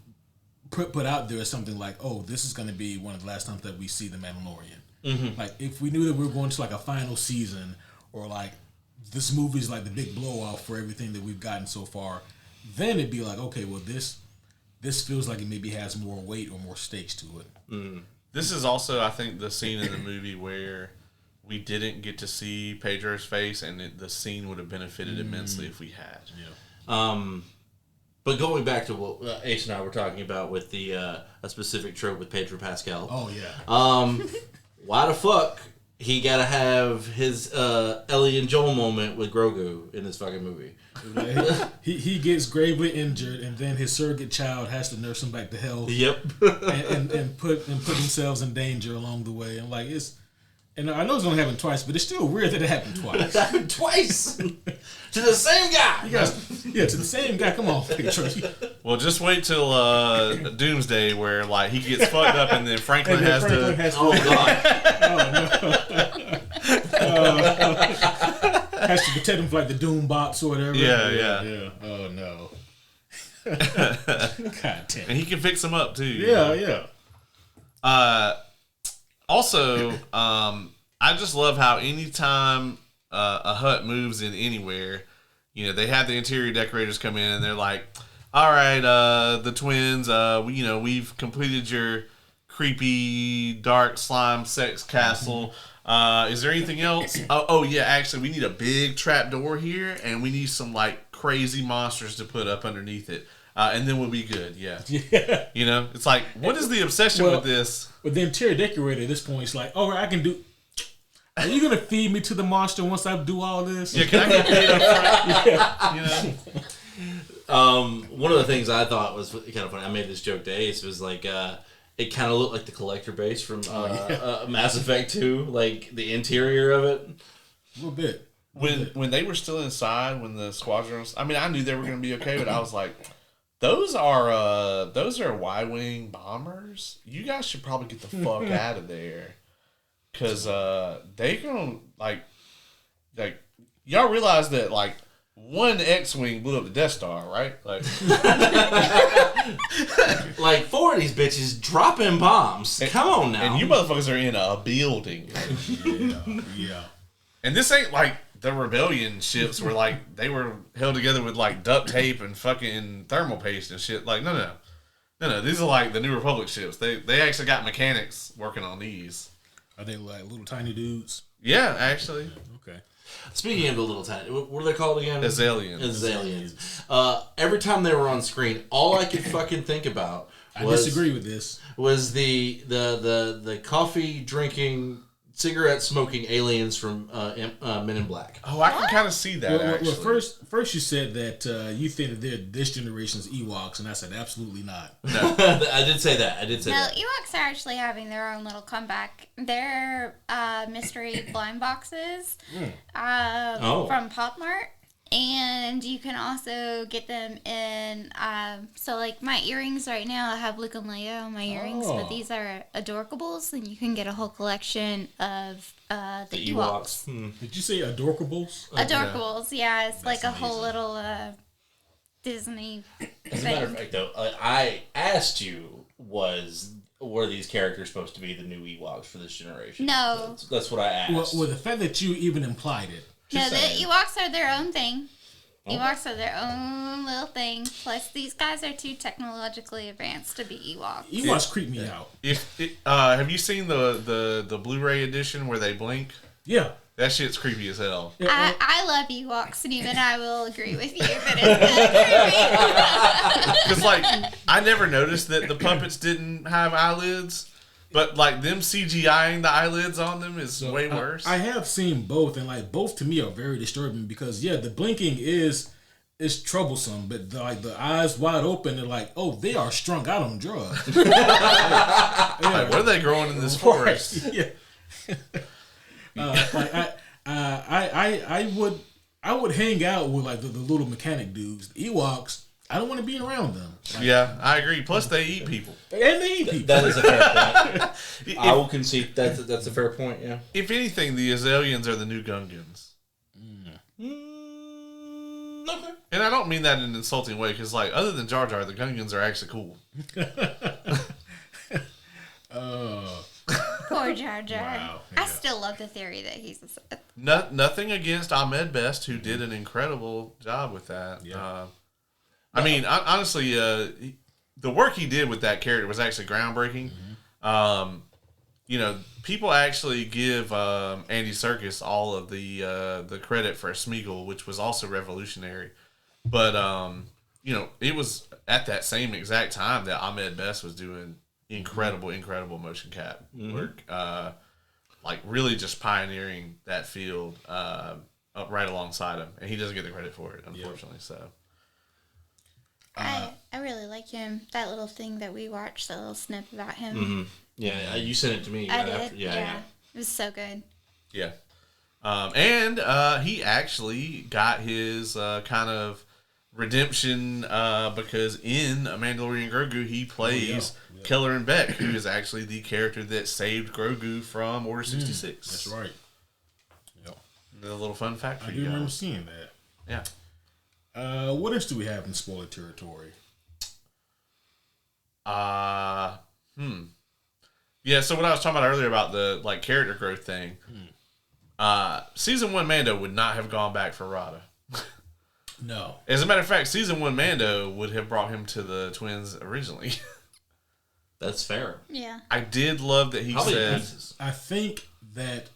put out there as something like, oh, this is going to be one of the last times that we see the Mandalorian. Like if we knew that we were going to like a final season, or like this movie's like the big blow off for everything that we've gotten so far, then it'd be like, okay, well this feels like it maybe has more weight or more stakes to it. This is also, I think, the scene in the movie where we didn't get to see Pedro's face, and the scene would have benefited immensely if we had. Yeah. But going back to what Ace and I were talking about with the a specific trope with Pedro Pascal. Oh yeah. Why the fuck he gotta have his Ellie and Joel moment with Grogu in this fucking movie? he gets gravely injured, and then his surrogate child has to nurse him back to health. Yep. and put themselves in danger along the way. And like and I know it's gonna happen twice, but it's still weird that it happened twice. It happened twice to the same guy. You guys, to the same guy. Come on, Pedro. Well, just wait till Doomsday, where like he gets fucked up, and then Franklin has to. Oh god. Has to protect him from like the Doom box or whatever. Yeah. Oh no. God damn. And he can fix him up too. Yeah. Also, I just love how anytime a hut moves in anywhere, they have the interior decorators come in and they're like, "All right, the twins, we've completed your creepy dark slime sex castle. Is there anything else? Oh yeah, actually, we need a big trap door here, and we need some like crazy monsters to put up underneath it." And then we'll be good, yeah. It's like, what is the obsession with this? With the interior decorator at this point, it's like, all right, I can do. Are you gonna feed me to the monster once I do all this? Yeah, can I get paid up front? One of the things I thought was kind of funny, I made this joke to Ace, was like, it kind of looked like the collector base from Mass Effect 2, like the interior of it. A little bit. When they were still inside, when the squadrons, I knew they were gonna be okay, but I was like, Those are Y-wing bombers. You guys should probably get the fuck out of there, cause they gonna like y'all realize that like one X-wing blew up the Death Star, right? Like, like 4 of these bitches dropping bombs. Come on now, and you motherfuckers are in a building. Yeah. And this ain't like the rebellion ships where like they were held together with like duct tape and fucking thermal paste and shit. Like no. These are like the New Republic ships. They actually got mechanics working on these. Are they like little tiny dudes? Yeah, actually. Okay. Speaking of the little tiny, what are they called again? Azalians. Every time they were on screen, all I could fucking think about I disagree with this. Was the coffee drinking, cigarette smoking aliens from Men in Black. Oh, I can kind of see that. Actually, first you said that you think that they're this generation's Ewoks, and I said absolutely not. No. I did say that. No, Ewoks are actually having their own little comeback. They're mystery blind boxes from Pop Mart. And you can also get them in, so like my earrings right now, I have Luke and Leia on my earrings, but these are Adorkables, and you can get a whole collection of the Ewoks. Did you say Adorkables? Adorkables, yeah. It's like a whole little Disney As a matter of thing. fact, though, I asked you, were these characters supposed to be the new Ewoks for this generation? No. That's what I asked. Well, the fact that you even implied it. No, the saying. Ewoks are their own thing. Oh. Ewoks are their own little thing. Plus, these guys are too technologically advanced to be Ewoks. Ewoks creep me out. Have you seen the Blu-ray edition where they blink? Yeah. That shit's creepy as hell. I love Ewoks, and even I will agree with you that it's kind of creepy. Because, like, I never noticed that the puppets didn't have eyelids, but, like, them CGIing the eyelids on them is way worse. I have seen both, and like both to me are very disturbing because the blinking is troublesome, but the eyes wide open and like, oh, they are strung out on drugs. Like, what are they growing in this forest? Yeah. Like I would hang out with like the little mechanic dudes. The Ewoks, I don't want to be around them. Yeah, I agree. Plus, they eat people. And they eat people. That is a fair point. I will concede that's a fair point, yeah. If anything, the Azalians are the new Gungans. Okay. And I don't mean that in an insulting way, because, like, other than Jar Jar, the Gungans are actually cool. Poor Jar Jar. Wow, I yeah. still love the theory that he's a Sith. Nothing against Ahmed Best, who did an incredible job with that. Yeah. I mean, honestly, the work he did with that character was actually groundbreaking. People actually give Andy Serkis all of the credit for Smeagol, which was also revolutionary. But it was at that same exact time that Ahmed Best was doing incredible motion cap work. Like really just pioneering that field up right alongside him, and he doesn't get the credit for it, unfortunately. So. I really like him. That little thing that we watched, that little snip about him. Mm-hmm. Yeah, you sent it to me. I right did. after. Yeah. It was so good. Yeah. And he actually got his kind of redemption because in Mandalorian Grogu, he plays Kelleran Beck, who is actually the character that saved Grogu from Order 66. That's right. Yep. A little fun fact for I you do remember guys. seeing that. Yeah. What else do we have in spoiler territory? Yeah, so what I was talking about earlier about the like character growth thing, season 1 Mando would not have gone back for Rada. No. As a matter of fact, season 1 Mando would have brought him to the twins originally. That's fair. Yeah. I did love that he Probably said, pieces. I think that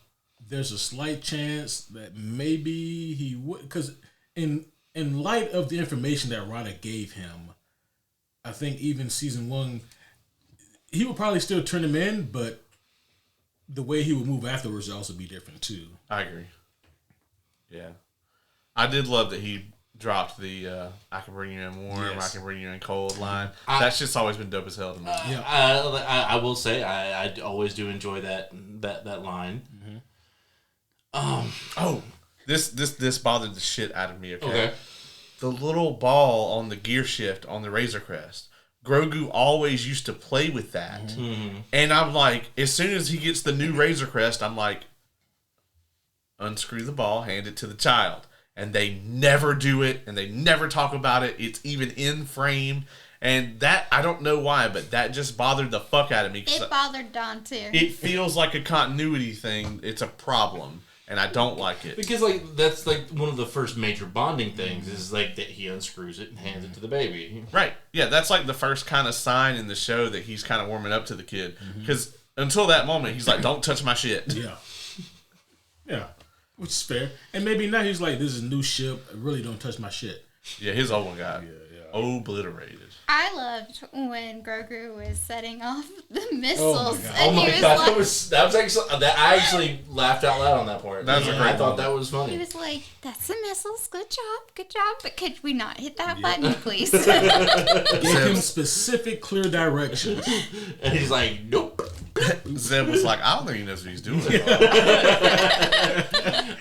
there's a slight chance that maybe he would, because in light of the information that Rada gave him, I think even season 1, he would probably still turn him in, but the way he would move afterwards would also be different too. I agree. Yeah. I did love that he dropped the I can bring you in warm, Yes. I can bring you in cold line. That shit's always been dope as hell to me. I will say I always do enjoy that line. This bothered the shit out of me, Okay. The little ball on the gear shift on the Razor Crest. Grogu always used to play with that. Mm-hmm. And I'm like, as soon as he gets the new Razor Crest, I'm like, unscrew the ball, hand it to the child. And they never do it, and they never talk about it. It's even in frame. And that, I don't know why, but that just bothered the fuck out of me. It bothered Don too. It feels like a continuity thing. It's a problem, and I don't like it. Because like that's like one of the first major bonding things is like that he unscrews it and hands it to the baby. Right. Yeah, that's like the first kind of sign in the show that he's kind of warming up to the kid. Because until that moment, he's like, don't touch my shit. Yeah. Yeah. Which is fair. And maybe now he's like, this is a new ship. Really don't touch my shit. Yeah, his old one got obliterated. I loved when Grogu was setting off the missiles. God. And Oh my he was god, like, that was actually that I actually laughed out loud on that part. That was a great I thought moment. that was he funny. was like, that's the missiles. Good job. But could we not hit that button, please? Give him specific, clear directions. And he's like, nope. Zeb was like, I don't think he knows what he's doing.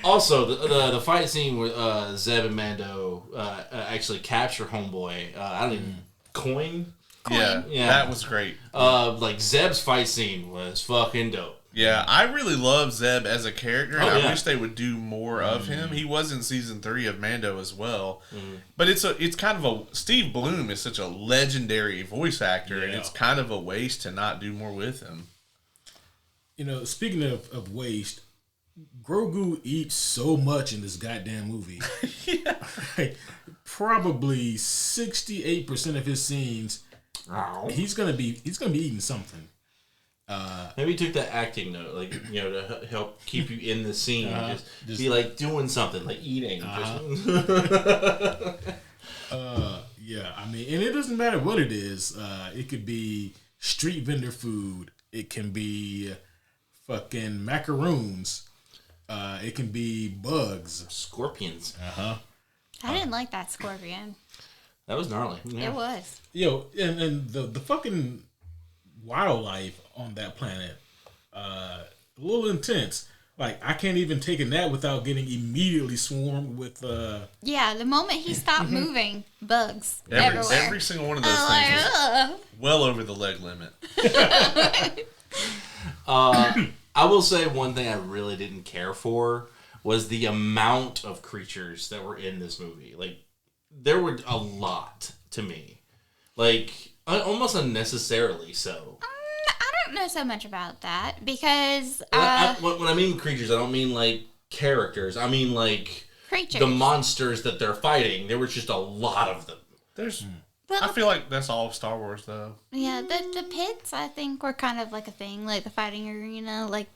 Also, the fight scene where Zeb and Mando actually capture Homeboy. I don't even Yeah, Yeah. that was great. like Zeb's fight scene was fucking dope. Yeah, I really love Zeb as a character, and Oh, yeah. I wish they would do more of him. He was in season 3 of Mando as well, but it's kind of a Steve Bloom is such a legendary voice actor, and Yeah. it's kind of a waste to not do more with him. You know, speaking of waste, Grogu eats so much in this goddamn movie. Like, probably 68% of his scenes, he's gonna be eating something. Maybe he took that acting note, like, you know, to help keep you in the scene. Just be like doing something, like eating. Yeah, I mean, and it doesn't matter what it is. It could be street vendor food. It can be fucking macaroons. It can be bugs. Scorpions. Uh-huh. I didn't like that scorpion. That was gnarly. Yeah. It was. Yo, and the fucking wildlife on that planet, a little intense. Like, I can't even take a nap without getting immediately swarmed with Yeah, the moment he stopped moving, bugs everywhere. Every single one of those I'm things like, was ugh. well over the leg limit. I will say one thing I really didn't care for was the amount of creatures that were in this movie. Like, there were a lot to me. Like, almost unnecessarily so. I don't know so much about that because When I mean creatures, I don't mean, like, characters. I mean, like, creatures. the monsters that they're fighting. There was just a lot of them. But I feel like that's all of Star Wars, though. yeah, the pits I think were kind of like a thing, like the fighting arena, like.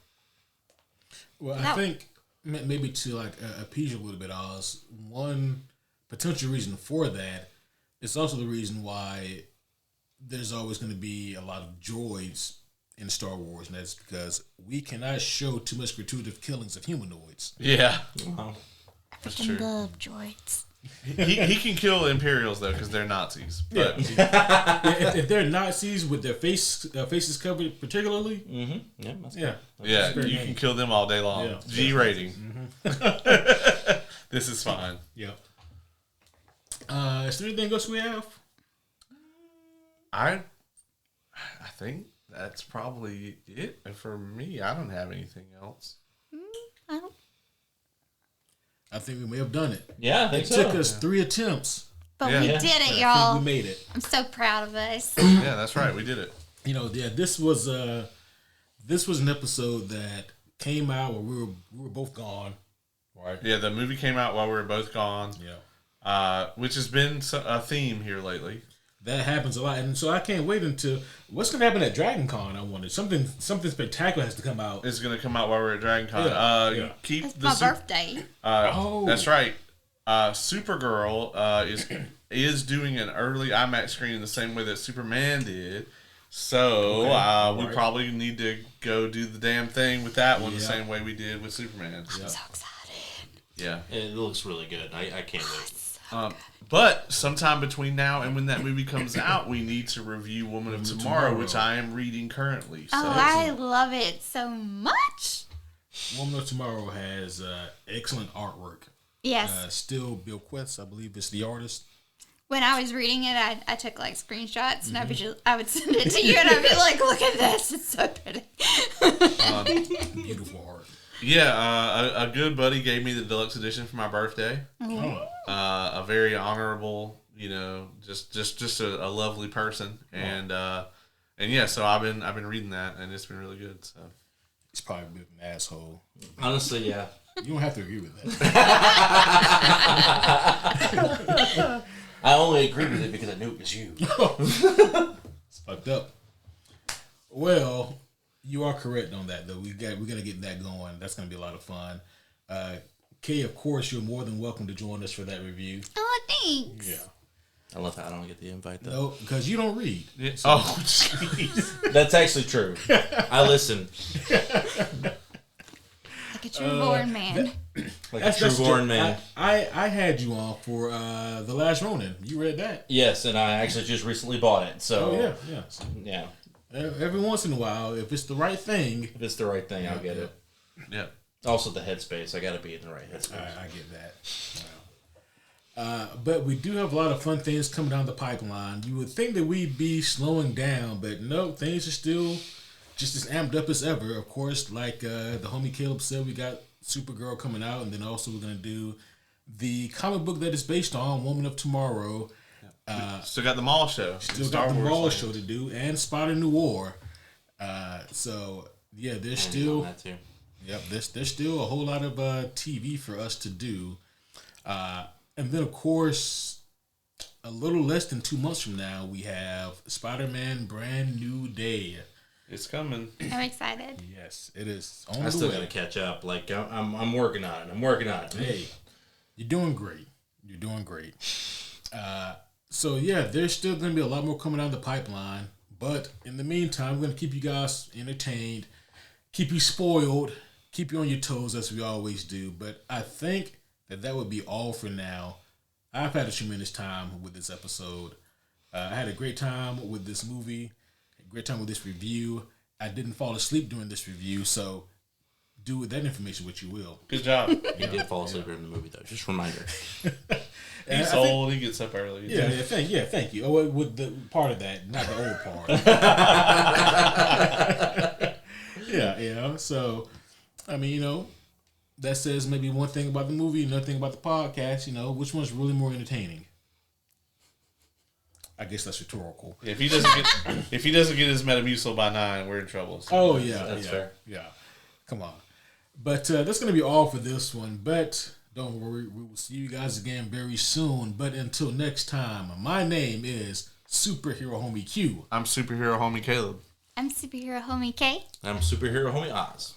Well, I think maybe to like appease you a little bit, Oz. One potential reason for that is also the reason why there's always going to be a lot of droids in Star Wars, and that's because we cannot show too much gratuitous killings of humanoids. Yeah, Wow. I freaking love droids. he can kill Imperials though because they're Nazis. But If they're Nazis with their faces covered, particularly, Mm-hmm. Yeah, that's yeah, fair you game. can kill them all day long. Yeah. G rating. This is fine. yeah. Is there anything else we have? I think that's probably it for me. I don't have anything else. I don't, I think we may have done it. Yeah, I think It so. took us 3 attempts. but Yeah. we Yeah. did it, but I think y'all. we made it. I'm so proud of us. Yeah, that's right. We did it. You know, yeah, this was an episode that came out where we were both gone, right? Yeah, the movie came out while we were both gone. Yeah, Which has been a theme here lately. that happens a lot, and so I can't wait until what's going to happen at Dragon Con. I wonder something spectacular has to come out. It's going to come out while we're at Dragon Con. Yeah. Keep It's the my birthday. That's right. Supergirl is doing an early IMAX screening the same way that Superman did. So we probably need to go do the damn thing with that one the Yeah. same way we did with Superman. Yeah. So excited. Yeah. It looks really good. I can't wait. But sometime between now and when that movie comes out, we need to review Woman of Tomorrow, which I am reading currently. So Oh, I love it so much. Woman of Tomorrow has excellent artwork. Yes. Still Bill Quest, I believe, is the artist. When I was reading it, I took like screenshots and I would send it to you and I'd be like, look at this. It's so pretty. Beautiful art. yeah, a good buddy gave me the deluxe edition for my birthday. Oh. A very honorable, just a lovely person, and yeah, so I've been reading that, and it's been really good. So He's probably a bit of an asshole. Honestly, yeah. You don't have to agree with that. I only agreed with it because I knew it was you. It's fucked up. Well, you are correct on that, though. We got to get that going. That's going to be a lot of fun. Kay, of course, you're more than welcome to join us for that review. Oh, thanks. Yeah. I love how I don't get the invite, though. No, because you don't read. yeah. Oh, jeez. That's actually true. I listen. Like a true born man. Like a true-born man. I had you on for The Last Ronin. You read that? Yes, and I actually just recently bought it. So, Oh, yeah. yeah. Every once in a while, if it's the right thing, If it's the right thing, I'll get it. Yeah. Also, the headspace. I got to be in the right headspace. I get that. But we do have a lot of fun things coming down the pipeline. You would think that we'd be slowing down, but no, things are still just as amped up as ever. Of course, like the homie Caleb said, we got Supergirl coming out, and then also we're going to do the comic book that is based on Woman of Tomorrow. Still got the Mall show. Still got the Mall show to do, and Spider Noir. So yeah, there's still that too. Yep, there's still a whole lot of TV for us to do, and then of course, a little less than 2 months from now, we have Spider-Man: Brand New Day. It's coming. I'm excited. Yes, it is. I still gotta catch up. Like I'm working on it. I'm working on it. Hey, you're doing great. You're doing great. So yeah, there's still gonna be a lot more coming down the pipeline. But in the meantime, we're gonna keep you guys entertained, keep you spoiled, keep you on your toes as we always do. But I think that would be all for now. I've had a tremendous time with this episode. I had a great time with this movie, a great time with this review. I didn't fall asleep during this review, so do with that information what you will. Good job. You did fall asleep during the movie, though. Just a reminder. He's old. He gets up early. Thank you. Oh, with the part of that, not the old part. Yeah. So, I mean, that says maybe one thing about the movie, another thing about the podcast. Which one's really more entertaining? I guess that's rhetorical. If he doesn't get his Metamucil by 9, we're in trouble. So. Oh yeah, that's fair. Yeah, come on. But that's gonna be all for this one. But don't worry, we will see you guys again very soon. But until next time, my name is Superhero Homie Q. I'm Superhero Homie Caleb. I'm Superhero Homie K. I'm superhero homie Oz.